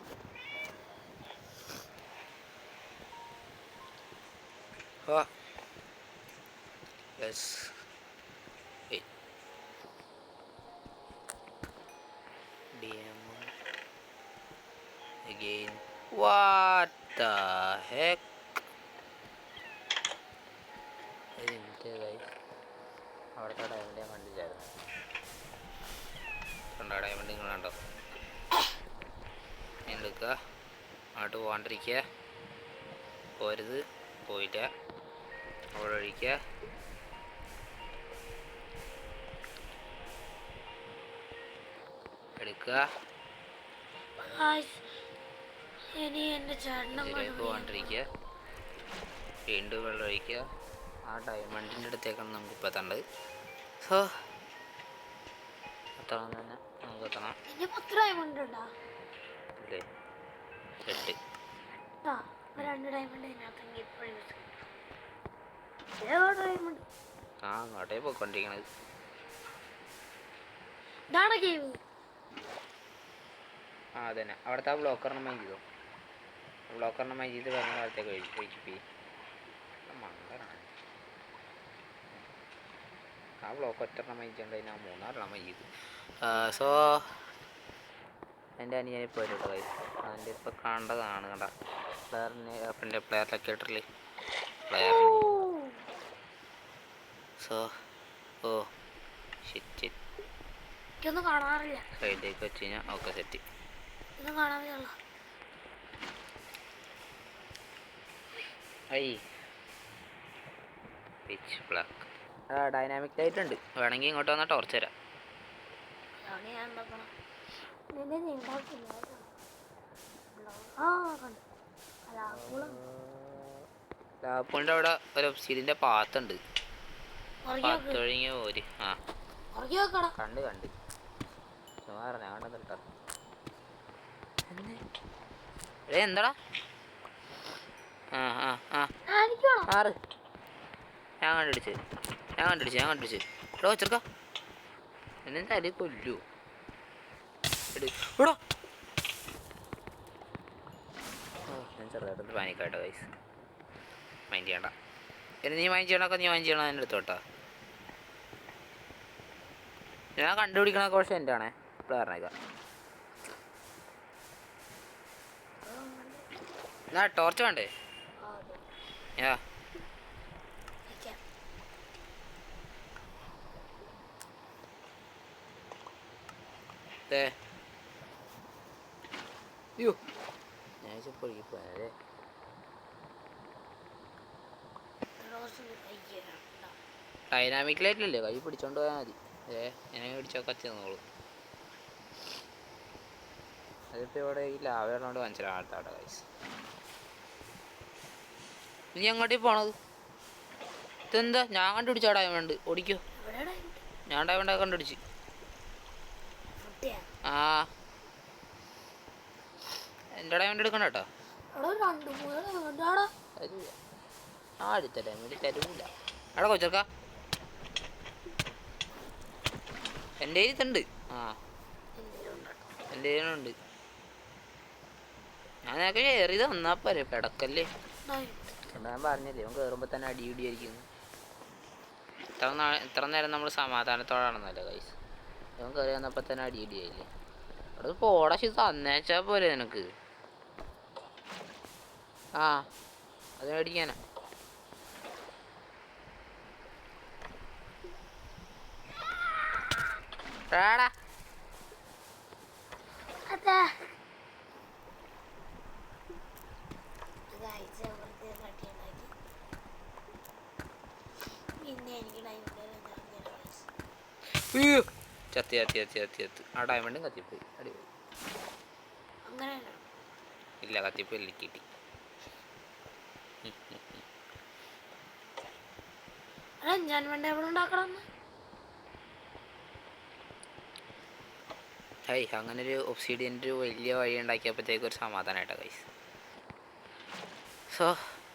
Yes again. What the heck? അവിടുത്തെ ഡയമണ്ട് ഞാൻ കണ്ടില്ലായിരുന്നു. കണ്ടോ ഡയമണ്ട് നിങ്ങൾ കണ്ടോ? എടുക്കുക, അങ്ങോട്ട് പോകാണ്ടിരിക്കുക, പോരുത്, പോയില്ല, അവിടെ ഒഴിക്കുക. എടുക്കുക, ഇനി എൻ്റെ ചേട്ടനും പോകാണ്ടിരിക്കുക, വീണ്ടും വെള്ളം ഒഴിക്കുക. ആ ഡയമണ്ടിൻ്റെ അടുത്തേക്കാണ് നമുക്ക് ഇപ്പോൾ എത്തേണ്ടത്. സോ എത്തണം തന്നെ, നമുക്ക് എത്തണം. ഇനി 10 ഡയമണ്ട് ഉണ്ടോ? ഇല്ലേ, 8. 2 ഡയമണ്ട് ഇതിനകത്തെങ്കിൽ ഇപ്പോഴും ഡയമണ്ട്. ആ അങ്ങോട്ടേ പോയിക്കൊണ്ടിരിക്കണത്. ഇതാണ് ഗെയിം. ആ അതന്നെ, അവിടുത്തെ ആ ബ്ലോക്കറിനെ മൈൻഡ് ചെയ്തോ. ബ്ലോക്കറിനെ മൈൻഡ് ചെയ്ത് വേറെ കാലത്തേക്ക് ഒഴിച്ചിപ്പി. മണ്ടനാണ് ആ ബ്ലോക്ക് ഒറ്റെണ്ണം മൈൻഡ് ചെയ്യേണ്ടത്, ഞാൻ 3-4 മൈൻഡ് ചെയ്തു. സോ എൻ്റെ അനിയനെ ഇപ്പോൾ വരും കേട്ടോ. അതിൻ്റെ ഇപ്പോൾ കണ്ടതാണ് കണ്ട പ്ലെയറിന്, അപ്പം പ്ലെയർ ലൊക്കേറ്ററിൽ പ്ലെയറിന്. സോ ഓ ഷിറ്റ് എനിക്കൊന്നും കാണാറില്ല. സൈഡിലേക്ക് വെച്ച് കഴിഞ്ഞാൽ ഓക്കെ സെറ്റ്. ഒന്നും കാണാറില്ല. I pitch black. Dynamic light ഉണ്ട്, വേണമെങ്കിൽ ഇങ്ങോട്ട് വന്നാൽ ടോർച്ച് തരാം. ലാപ്പുളിൻ്റെ അവിടെ ഒരു ഒബ്സിഡിൻ്റെ പാത്തുണ്ട്. പാത്തൊഴിഞ്ഞ പോര്. ആ കണ്ട് സുമാറ ഞാൻ കണ്ടെന്ന് കേട്ടോ. എന്താടാ? ആ ആ ആ ആറ് ഞാൻ കണ്ടുപിടിച്ച് എടോ ചെറുക്ക എന്നെ തലി കൊല്ലു എടോ. ഞാൻ ചെറുതായിട്ടൊന്ന് പാനിക്കാട്ടോ ഗൈസ്, മൈൻഡ് ചെയ്യണ്ട. എന്നെ നീ മൈൻഡ് ചെയ്യണമൊക്കെ നീ മൈൻഡ് ചെയ്യണം എൻ്റെ അടുത്തോട്ടാ. ഞാൻ കണ്ടുപിടിക്കണൊക്കെ പക്ഷേ എൻ്റെ ആണേ ഇപ്പോൾ പറഞ്ഞേക്കാം. എന്നാ ടോർച്ച് വേണ്ടേ? യാ യോ ഞാൻ പൊളിക്ക് പോയാലേ. ഡൈനാമിക് ലൈറ്റിലല്ലേ, കൈ പിടിച്ചോണ്ട് പോയാൽ മതി. എന്നെ പിടിച്ചോ കത്തി തന്നോളൂ. അതിപ്പോൾ ഇവിടെ ഈ ലാവയോട് മനസ്സിലാകത്താടെ കൈസ്. നീ അങ്ങോട്ടേ പോണത്? ഇതെന്താ ഞാൻ കണ്ടുപിടിച്ചാ ഡയമണ്ട്? ഓടിക്കോ, ഞാൻ ഡയമണ്ട് കണ്ടുപിടിച്ച്. ആ എൻ്റെ ഡയമണ്ട് എടുക്കണ്ട കേട്ടോ. ആ അടുത്ത ഡയമണ്ട് തരൂല. അവിടെ കൊച്ചർക്ക എൻ്റെ ഇതുണ്ട്. ആ എൻ്റെ കയ്യിലുണ്ട്. ഞാൻ നിനക്ക് ഷെയർ ചെയ്ത് തന്നാ പോരെ, പിടക്കല്ലേ. ഞാൻ പറഞ്ഞില്ലേ അവൻ കയറുമ്പോൾ തന്നെ അടിയിടിയായിരിക്കുന്നു. ഇത്ര നേരം നമ്മൾ സമാധാനത്തോടാണെന്നല്ലേ കൈസ്, അവൻ കയറി വന്നപ്പോൾ തന്നെ അടിയിടിയായില്ലേ. അവിടെ പോടാ തന്നേച്ചാ പോരെ നിനക്ക്. ആ അത് മേടിക്കാനാ. ടാടാ പിന്നെ എനിക്ക് ഡയമണ്ട് അയ്യോ ചത്തി ചത്തി ചത്തി ചത്തി ചത്ത് ആ ഡയമണ്ടും കത്തിപ്പോയി അടിപൊളി. അങ്ങനെ ഇല്ല കത്തിപ്പോയി കിട്ടി. ഞാൻ വേണ്ട എവിടെ ഉണ്ടാക്കണം. ഹൈ അങ്ങനെ ഒരു ഒബ്സിഡിയൻ്റെ ഒരു വലിയ വഴി ഉണ്ടാക്കിയപ്പോഴത്തേക്ക് ഒരു സമാധാനമായിട്ടാ കൈസ്. സോ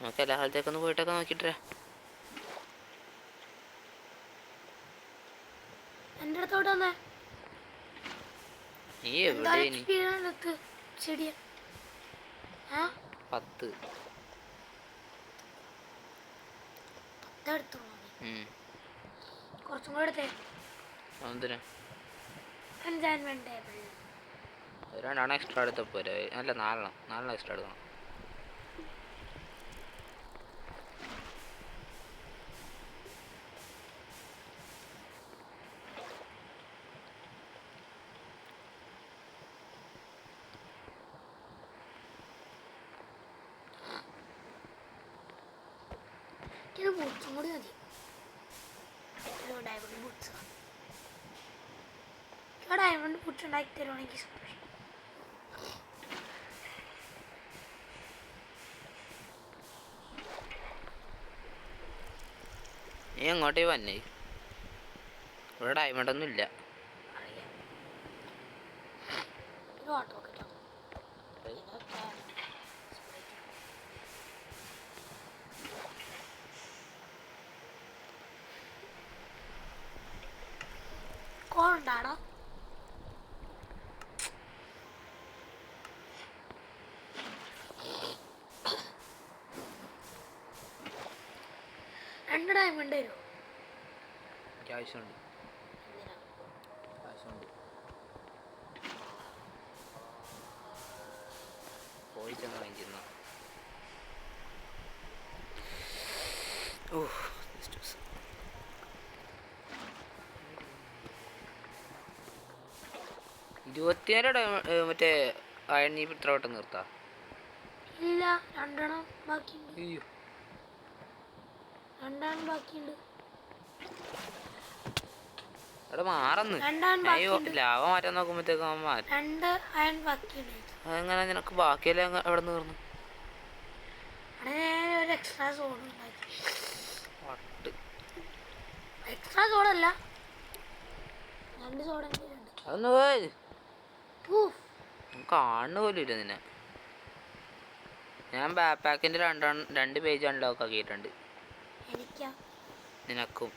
നമുക്ക് എല്ലാ കാലത്തേക്കൊന്ന് പോയിട്ടൊക്കെ നോക്കിയിട്ടേ. എൻ്റെ അടുത്തോട്ട് വന്നേ. നീ എവിടെ? 10 കുറച്ചും കൂടെ എടുത്തേ. എന്തിനാ? എൻജോയ്മെന്റ് ടേബിൾ 2 എക്സ്ട്രാ എടുത്താൽ പോരെ? അല്ല 4 എക്സ്ട്രാ എടുക്കണം. ഇത് ബൂട്ട്സും കൂടി മതി. ഡയമണ്ട് ബൂട്ട്സ് ഡയമണ്ട് ബൂട്ട്സ് ഉണ്ടാക്കി തരുവാണെങ്കിൽ സന്തോഷം. നീ എങ്ങോട്ടേ വന്നേ? ഇവിടെ ഡയമണ്ട് ഒന്നും ഇല്ല. അറിയാം. ഇത് ഓട്ടോ കിട്ടോ? കോണ്ടാണോ? രണ്ട് ഡയമണ്ട് തരുമോ? ആവശ്യമുണ്ട്. ആവശ്യമുണ്ട്. പോയി ചെന്ന് വാങ്ങിക്കുന്ന. ഓ 27 മറ്റേ അയണി ഇത്ര വട്ടം നിർത്താം. ഇല്ല 2 ബാക്കിയുണ്ട്. അയ്യോ 2 ബാക്കിയുണ്ട്. അവിടെ മാറന്ന്. അയ്യോ ലാവ മാറ്റാൻ നോക്കുമ്പോഴത്തേക്ക് മാറ്റും. 2 അയൺ ബാക്കിയുണ്ട്. അതെങ്ങനെ നിനക്ക് ബാക്കിയെല്ലാം അവിടെ നിന്ന് തീർന്നു? ഒരു എക്സ്ട്രാ സോഡ് ഉണ്ടാക്കി. എക്സ്ട്രാ സോഡല്ല, 2 സോഡ ഉണ്ട്. അതൊന്ന് പോയി കാണുന്ന പോലും ഇല്ല നിന്നെ. ഞാൻ ബാക്ക് പാക്കിൻ്റെ 2 പേജ് അൺലോക്ക് ആക്കിയിട്ടുണ്ട്. നിനക്കും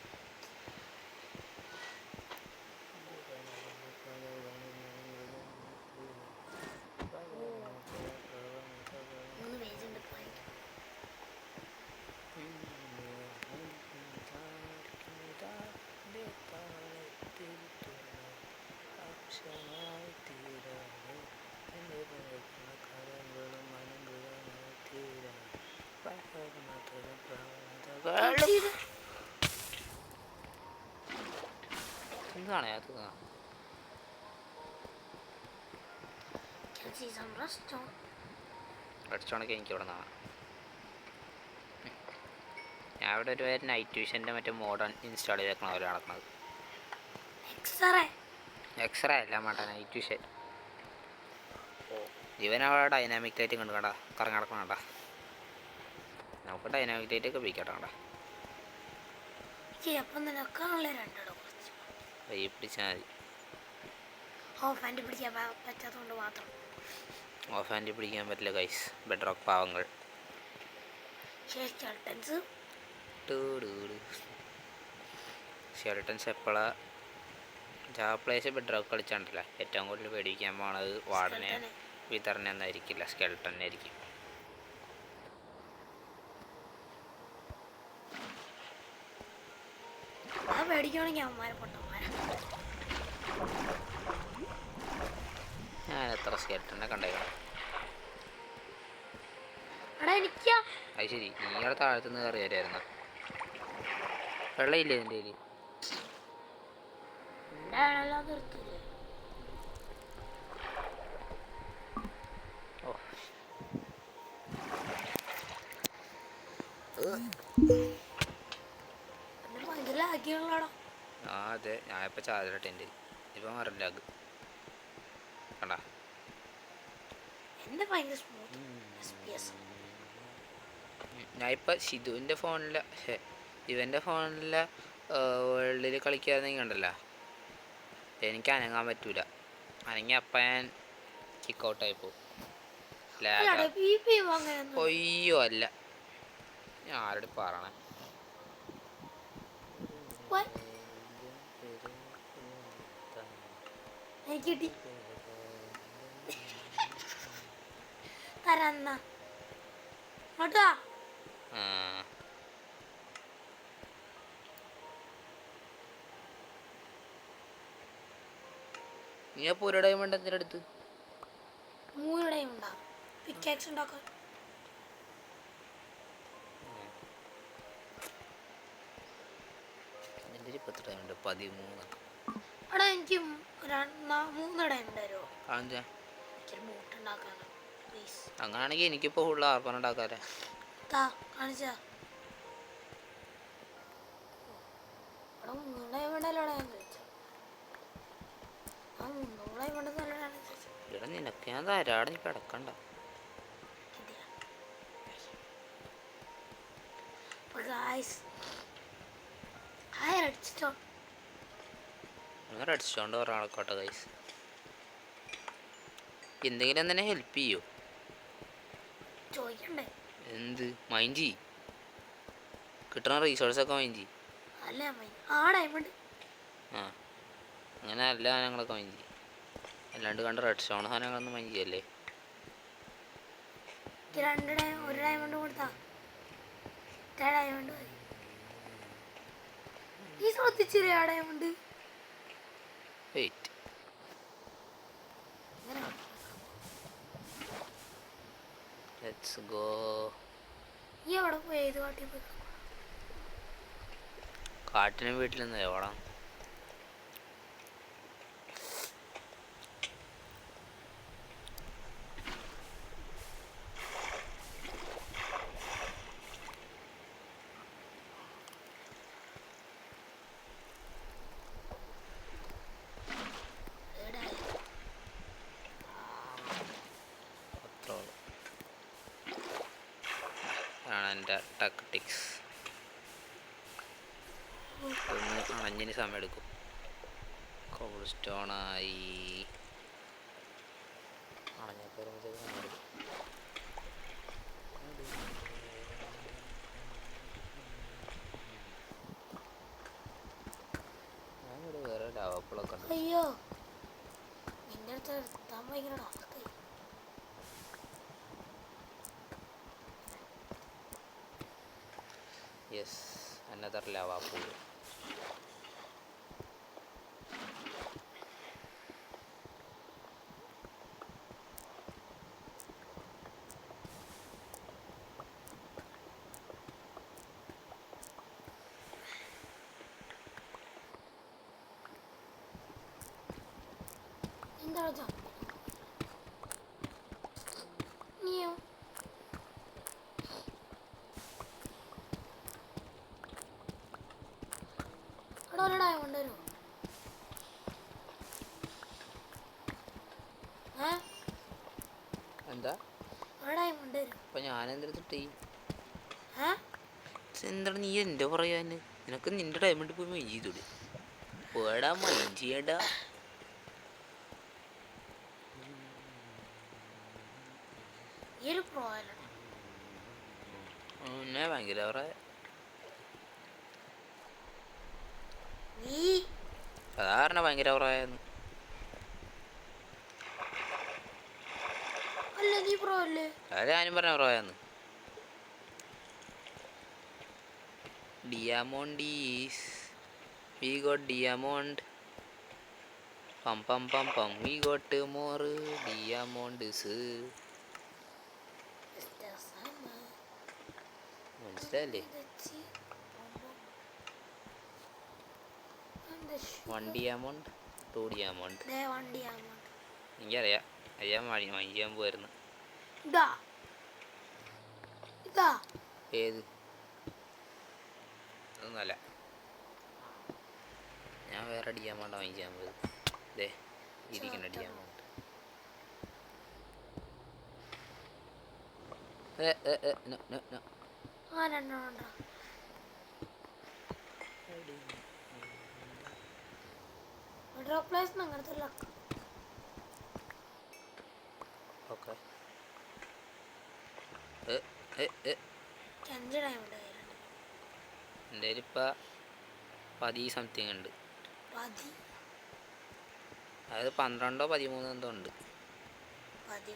എന്താണേ അത്? റെഡ്സ്റ്റോണൊക്കെ എനിക്ക് ഇവിടെ നിന്നാണ്. ഞാൻ ഇവിടെ ഒരു നൈറ്റ് വിഷൻ്റെ മറ്റേ മോഡേൺ ഇൻസ്റ്റാൾ ചെയ്തേക്കണം പോലെ നടക്കുന്നത്. എക്സ്റേ അല്ല മാട്ടാ, നൈറ്റ് വിഷൻ. ഇവനവിടെ ഡൈനാമിക് ലൈറ്റ് കണ്ടു കണ്ടാ കറങ്ങി നടക്കണം കണ്ടാ. നമുക്ക് ഡൈനാമിക് ലൈറ്റ് ഒക്കെ ഉപയോഗിക്കട്ടെ കണ്ടാ. കൈ പിടിച്ചാൽ മതി. ഓഫ് ഹാൻഡ് പിടിക്കാൻ പറ്റാത്തതുകൊണ്ട് മാത്രം. ഓഫ് ഹാൻഡ് പിടിക്കാൻ പറ്റില്ല ഗൈസ്, ബെഡ് റോക്ക് പാവങ്ങൾ. ഷെൽട്ടൻസ് എപ്പോഴാ ജാപ്ലേസ് ബെഡ് റോക്ക് കളിച്ചാണ്ടല്ലേ ഏറ്റവും കൂടുതൽ പേടിക്കാൻ പോണത് വാർഡനെ വിതരണം എന്നായിരിക്കില്ല, സ്കെൽട്ടൻ ആയിരിക്കും. ഞാൻ എത്ര സ്കെൽട്ടനെ കണ്ടേക്കണം. അത് ശരി, നീ അവിടെ താഴത്തുനിന്ന് കയറി വരായിരുന്നു. വെള്ളമില്ലേ നിൻ്റെ കയ്യിൽ? ലാഗിയാണല്ലോടാ. ആ അതെ, ഞാനിപ്പോൾ ചാർജറിട്ട് എൻ്റെ ഇപ്പം മാറില്ല ലാഗ് കണ്ടാ. എൻ്റെ ഭയങ്കര സ്മൂത്ത് FPS. ഞാനിപ്പോൾ ഷിതുവിൻ്റെ ഫോണിലെ ഇവൻ്റെ ഫോണിലെ വേൾഡിൽ കളിക്കാതെങ്കിൽ ഉണ്ടല്ലോ എനിക്ക് അനങ്ങാൻ പറ്റൂല. അനങ്ങി അപ്പം ഞാൻ കിക്ക് ഔട്ടായി പോകും. അല്ലടാ, PPM അങ്ങനെയൊന്നും ഒയ്യോ അല്ല, ഞാൻ ആരോട് പറയണേ. എനിക്ക് കിട്ടി തരാന്നാ കേട്ടോ. ആ നീ അപ്പോൾ ഒരു ഡയമണ്ട് എന്തിൻ്റെ അടുത്ത് 3 ടൈം ഉണ്ടാ പിക്കാക്സ് ഉണ്ടാക്കാൻ. എൻ്റെ 10 ഡയമണ്ട് 13. എടാ എനിക്ക് 3 ടൈം തരുമോ? അതെന്താ എനിക്കൊരു ബൂട്ട് ഉണ്ടാക്കാനോ പ്ലീസ്. അങ്ങനെയാണെങ്കിൽ എനിക്കിപ്പോൾ ഫുള്ള് ആർപ്പൻ ഉണ്ടാക്കാല്ലേ. കാണിച്ചാ ഇവിടെ 3 ടൈം ഉണ്ടല്ലോടാ ഞാൻ ചോദിച്ചത്. ആ 300 ടൈം ഉണ്ടെന്നല്ലോ ഞാൻ ചോദിച്ചത്. ഇവിടെ നിനക്ക് ഞാൻ തരാടെ, നീ കിടക്കണ്ട. അങ്ങനെ അടിച്ചോണ്ട് ഒരാൾക്കോട്ടെ ഗൈസ്. എന്തെങ്കിലും തന്നെ ഹെൽപ്പ് ചെയ്യോ? ചോദിക്കണ്ടേ? എന്ത് മൈൻഡ് ചെയ്, കിട്ടണ റീസോഴ്സൊക്കെ മൈൻഡ് ചെയ്. അല്ല ആ ഡയമണ്ട് ആ അങ്ങനെ എല്ലാ സാധനങ്ങളൊക്കെ മൈൻഡ് ചെയ്യും. അല്ലാണ്ട് കണ്ട റെഡ് സ്റ്റോൺ സാധനങ്ങളൊന്നും മൈൻഡ് ചെയ്യല്ലേ. 1 ഡയമണ്ട് കൊടുത്താ ഡയമണ്ട് മതി. നീ ശ്രദ്ധിച്ചില്ലേ ആ ഡയമണ്ട്? Wait, let's go. നീ എവിടെ പോയി? ഏത് കാട്ടിൽ പോയി? കാട്ടിനും വീട്ടിലൊന്നും എവിടാ. ആണ് എൻ്റെ ടാക്ടിക്സ്. ഒന്ന് അണഞ്ഞിന് സമയം എടുക്കും. കോബിൾ സ്റ്റോണായി അണഞ്ഞൊക്കെ വരുമ്പോഴത്തേക്ക് സമയം എടുക്കും. ഞാനിവിടെ വേറെ ലാവപ്പിളൊക്കെ ഉണ്ട്. അയ്യോ നിന്റെ അടുത്ത് എത്താൻ ഭയങ്കര ടാസ്കായി. Yes, another lava pool. എന്താ നീയോ? എടാ ഒരു ഡയമണ്ട് തരുമോ? എന്താ ഒരു ഡയമണ്ട് തരും. അപ്പം ഞാനെന്തെടുത്തിട്ടേ ഏ എന്താണ് നീ എൻ്റെ പറയാൻ? നിനക്ക് നിൻ്റെ ഡയമണ്ട് പോയി മൈൻഡ് ചെയ്തൂടെ? പോടാ മൈൻഡ് ചെയ്യടാ. ഈ ഒരു പ്രോയല്ലേ എന്നെ ഭയങ്കര പറയാ. നീ സാധാരണ ഭയങ്കര പറയാന്ന്. അല്ല നീ പ്രോ അല്ലേ? അതായത് ഞാനും പറഞ്ഞ പറയാന്ന്. Diamondis, we got diamond. Pum pum pum pum, we got more diamonds. മനസ്സിലായില്ലേ? 1 diamond 2 diamond. എനിക്കറിയാം, അറിയാൻ വാങ്ങിക്കാൻ പോയിരുന്നു. ഏത്? അതൊന്നുമല്ല. ഞാൻ വേറെ അടിക്കാൻ വേണ്ട വാങ്ങിക്കാൻ പോയത്. ദേ ഇരിക്കണ അടിക്കാൻ വേണ്ട. ആ രണ്ടെണ്ണം ഡ്രോപ്പ് പ്ലേസ് അങ്ങനത്തെ ലക്ക്. ഓക്കെ. 5 ഡയമണ്ട് കയ്യിലുണ്ട്. എൻ്റെ കയ്യിലിപ്പോൾ 10 സംതിങ് ഉണ്ട്. 10 അതായത് 12 13 എന്തോ ഉണ്ട്. 14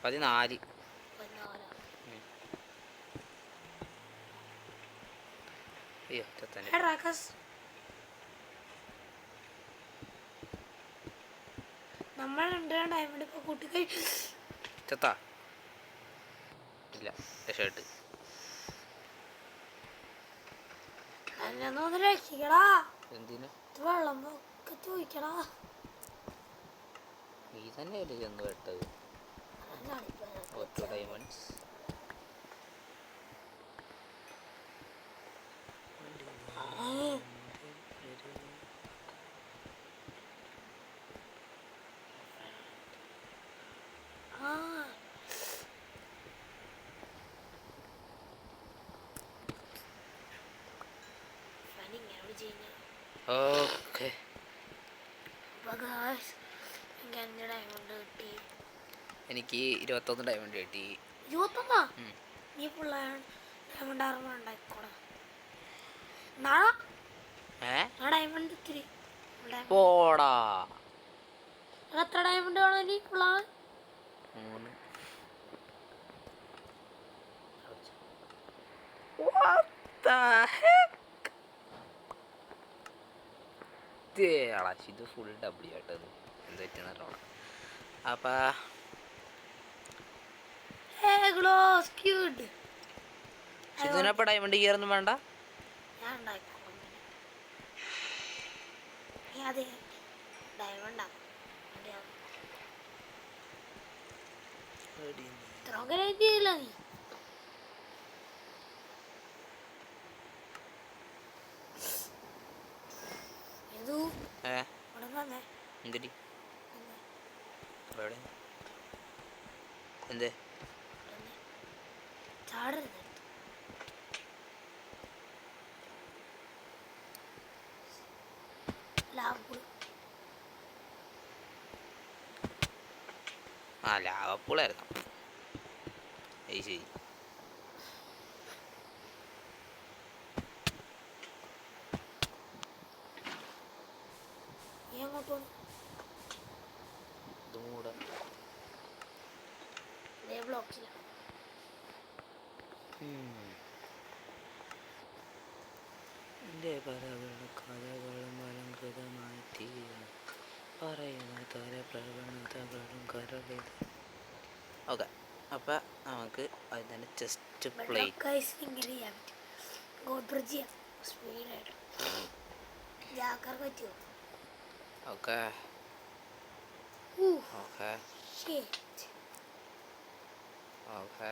14. അയ്യോ ചത്തന്നെ. നമ്മൾ 2 ഡയമണ്ട് ഇപ്പോൾ കൂട്ടിക്കൈ ചത്താ ഇല്ല ഷർട്ട് എന്നൊന്ന് രക്ഷിക്കടാ. എന്തിനാ വെള്ളം ഒക്കെ ചോദിക്കടാ. നീ തന്നെ അല്ലേ ചെന്ന് വെട്ടത്. Diamonds okay. എനിക്ക് 21 ഡയമണ്ട് കിട്ടി. 21? നീ ഫുൾ ഡയമണ്ട് ആർമർ ഉണ്ടാക്കിക്കോടാ. ഡയമണ്ട് ഇത്തിരി പോടാ. എത്ര ഡയമണ്ട് വേണം ഇനി ഫുള്ളാണ്? 3. ഇത് ഫുൾ ഡബ്ല്യൂ ആയിട്ടത് എന്ത് പറ്റുന്ന. അപ്പൊ ഇതിനപ്പം ഡയമണ്ട് കയറൊന്നും വേണ്ട. എന്തിരി എന്തേ ചാടരുത്. ആ ലാവപ്പൂളായിരുന്നു. ശരി ഇതും കൂടെ എൻ്റെ കഥകളും അലങ്കൃതമായി തീരുന്നു പറയുന്ന തരപ്രവണതകളും കരളിൽ. ഓക്കെ. അപ്പം നമുക്ക് അതിൻ്റെ chest plate okay okay okay.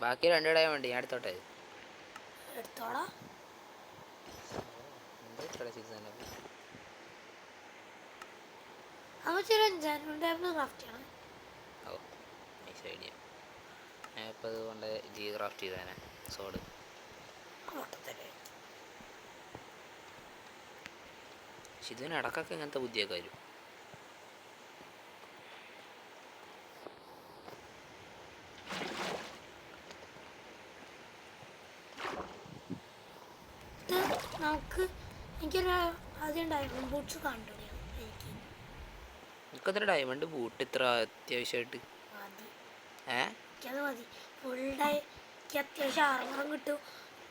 ബാക്കി 2 ഡയമണ്ട് ഞാൻ എടുത്തോട്ടെ. എടുത്തോളാ. ഓ നൈസ് ഐഡിയ. ഞാൻ ഇപ്പോൾ അതുകൊണ്ട് ക്രാഫ്റ്റ് ചെയ്തേനെ സോഡ്. പക്ഷെ ഇതിന് ഇടക്കൊക്കെ ഇങ്ങനത്തെ ബുദ്ധിയൊക്കെ വരും. നമുക്ക് എനിക്കൊരു ആദ്യം ഡയമണ്ട് ബൂട്ട്സ് കണ്ടു. എനിക്കത്ര ഡയമണ്ട് ബൂട്ട് ഇത്ര അത്യാവശ്യമായിട്ട് അത് മതി. ഫുൾ എനിക്ക് അത്യാവശ്യം ആർമറും കിട്ടും.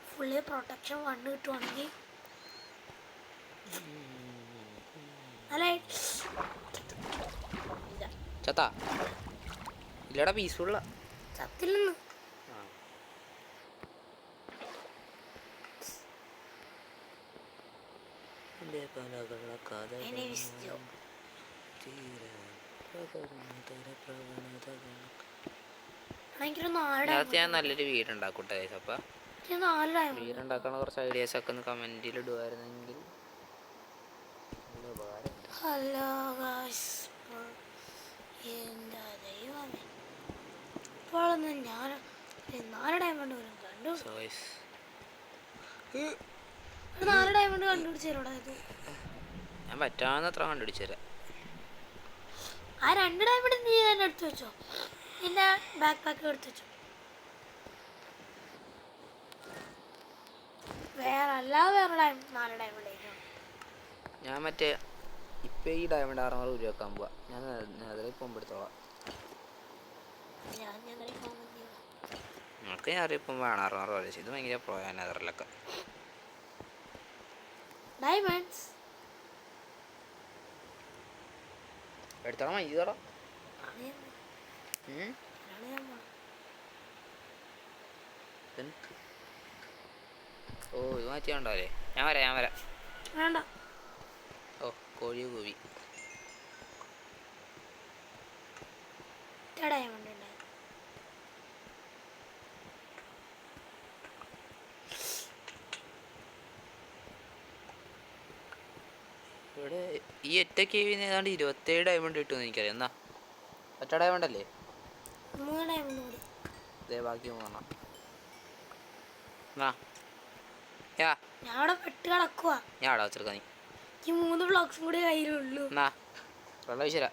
ഫുള്ള് പ്രൊട്ടക്ഷൻ 1 കിട്ടുവാണെങ്കിൽ ചത്താ ഇല്ലടാ പീസ്ഫുള്ള ചത്തില്ലെന്ന്. ഞാൻ നല്ലൊരു വീടുണ്ടാക്കൂട്ടെ. അപ്പം വീടുണ്ടാക്കണ കുറച്ച് ഐഡിയാസ് ഒക്കെ ഒന്ന് കമൻറ്റിൽ ഇടുമായിരുന്നെങ്കിൽ ഹലോ ഗായ്സ്, എന്താ ദൈവമേ, ഇപ്പോഴൊന്നും ഞാൻ 4 ഡയമണ്ട് പോലും കണ്ടു. സോ ഗൈസ് 4 ഡയമണ്ട് കണ്ടുപിടിച്ചേരോടാ ഇത്. ഞാൻ പറ്റാവുന്നത്ര കണ്ടുപിടിച്ചു തരാം. ആ 2 ഡയമണ്ട് നീ തന്നെ എടുത്തു വെച്ചോ, നിന്റെ ബാക്ക് പാക്ക് എടുത്തു വെച്ചോ. വേറെ 4 ഡയമണ്ട് ഞാൻ മറ്റേ ഇപ്പം ഈ ഡയമണ്ട് 600 രൂപ വെക്കാൻ പോവാ. ഞാൻ അതിൽ പോകുമ്പോൾ എടുത്തോളാം. നമുക്ക് ഞാൻ അറിയിപ്പം വേണം 600 രൂപ. ഇത് ഭയങ്കര പോയാൽ നെതറിലൊക്കെ ഡയമണ്ട്സ് എടുത്തോളാം. ചെയ്തോളാം. ഓ ഇത് മാറ്റിയാണ്ടാവല്ലേ? ഞാൻ വരാം. വേണ്ട. ഓ കോഴി കൂവി. ഡയമണ്ട് ഉണ്ട്. ഇവിടെ ഈ ഒറ്റ കേവിന് ഏതാണ്ട് 27 ഡയമണ്ട് കിട്ടുമെന്ന് എനിക്കറിയാം. എന്നാ ഒറ്റ ഡയമണ്ട് അല്ലേ? 3 ഡയമണ്ട് കൂടി. ഇതേ ബാക്കി 3. ഞാൻ അവിടെ പെട്ട് കിടക്കുക. ഞാൻ അവിടെ വെച്ചെടുക്കാം. നീ ഈ 3 ബ്ലോക്സും കൂടി കയ്യിലുള്ളൂ. എന്നാ വെള്ളം വീശരാ.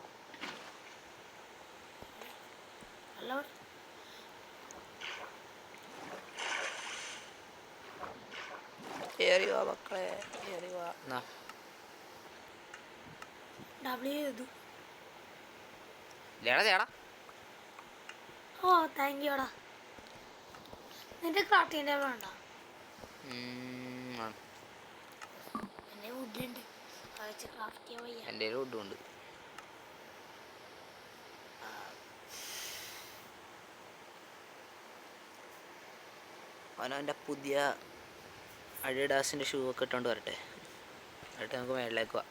ഏറി വാ മക്കളെ, ഏറി വാ. എന്നാ ഡബ്ല്യു ചെയ്തു. ചേടാ. ഓ താങ്ക് യുടാ. നിന്റെ ക്രാഫ്റ്റിംഗ് ടേബിൾ ഉണ്ടോ? എൻ്റെ വുഡുണ്ട്. ക്രാഫ്റ്റ് ചെയ്യാൻ വയ്യ. എൻ്റെ വുഡുണ്ട്. അവനവൻ്റെ പുതിയ അഡിഡാസിൻ്റെ ഷൂ ഒക്കെ ഇട്ടുകൊണ്ട് വരട്ടെ. എന്നിട്ട് നമുക്ക് മേളിലേക്ക് പോവാം.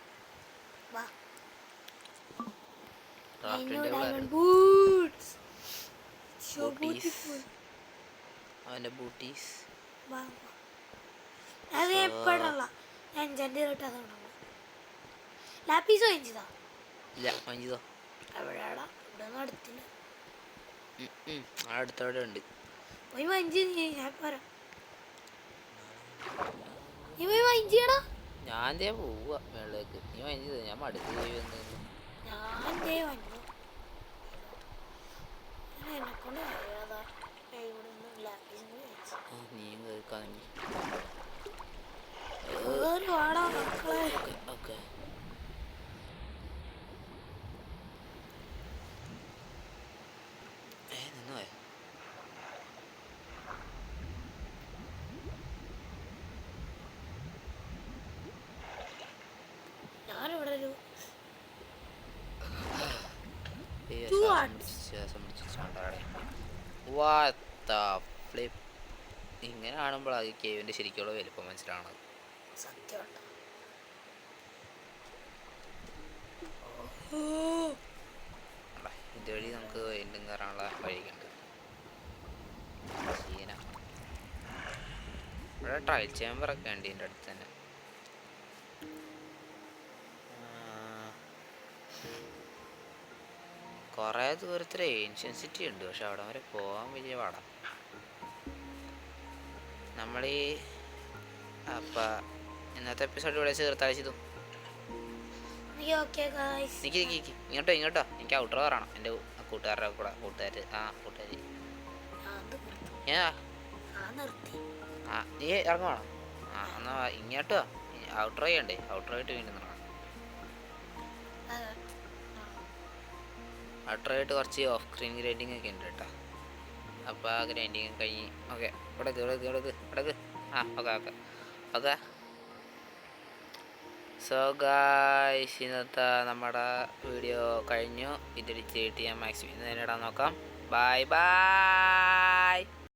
അവൻ്റെ ബൂട്ടീസ് ലാപ്പീസ് വാങ്ങിച്ചതാ? ഇല്ല, വാങ്ങിച്ചതോ? എവിടെയാടാ? ഇവിടെ അടുത്തില്ല. അടുത്തവിടെ ഉണ്ട്. പോയി വാങ്ങിച്ചു. ഞാൻ പോരാ. നീ പോയി വാങ്ങിച്ചടാ. ഞാൻ പോവാ മേളിലേക്ക്. നീ വാങ്ങിച്ചത് ഞാൻ മടുത്ത് ഞാൻ വാങ്ങിച്ചു. എന്നെക്കൊണ്ട് കഴിയാതാ. നീയും കേൾക്കാണെങ്കിൽ ഓക്കെ. നിന്നോയോ? ഞാനിവിടെ ഒരു ഇങ്ങനെ കാണുമ്പോഴാണ് ഈ കേവിൻ്റെ ശരിക്കുള്ള വലുപ്പം മനസ്സിലാവണത്. ഇതുവഴി നമുക്ക് വീണ്ടും കയറാനുള്ള വഴിയുണ്ട്. ഇവിടെ ട്രയൽ ചേമ്പറൊക്കെ ഉണ്ട് ഇതിൻ്റെ അടുത്ത് തന്നെ. കുറേ ദൂരത്തിൽ ഏൻഷ്യൻ സിറ്റി ഉണ്ട്, പക്ഷെ അവിടെ വരെ പോകാൻ വലിയ പാടാണ്. നമ്മളീ അപ്പം ഇന്നത്തെ എപ്പിസോഡ് ഇവിടെ ചേർത്താഴ്ചതും ഇങ്ങോട്ടോ എനിക്ക് ഔട്ടർ പറയണം. എൻ്റെ കൂട്ടുകാരുടെ കൂട്ടുകാർ നീ ഇറങ്ങുവാണോ? എന്നാ ഇങ്ങോട്ടോ ഔട്ടർ ചെയ്യണ്ടേ? ഔട്ടർ ആയിട്ട് വീണ്ടും ഔട്ടർ ആയിട്ട് കുറച്ച് ഓഫ് സ്ക്രീൻ ഗ്രൈൻഡിങ് ഒക്കെ ഉണ്ട് കേട്ടോ. അപ്പോൾ ആ ഗ്രൈൻഡിങ് കഴിഞ്ഞ് ഓക്കെ. ഇവിടേക്ക് ഓക്കെ. സോ ഗായ്സ്, ഇന്നത്തെ നമ്മുടെ വീഡിയോ കഴിഞ്ഞു. ഇതിൽ ചെയ്തിട്ട് ഞാൻ മാക്സിമം നേരിടാൻ നോക്കാം. ബൈ.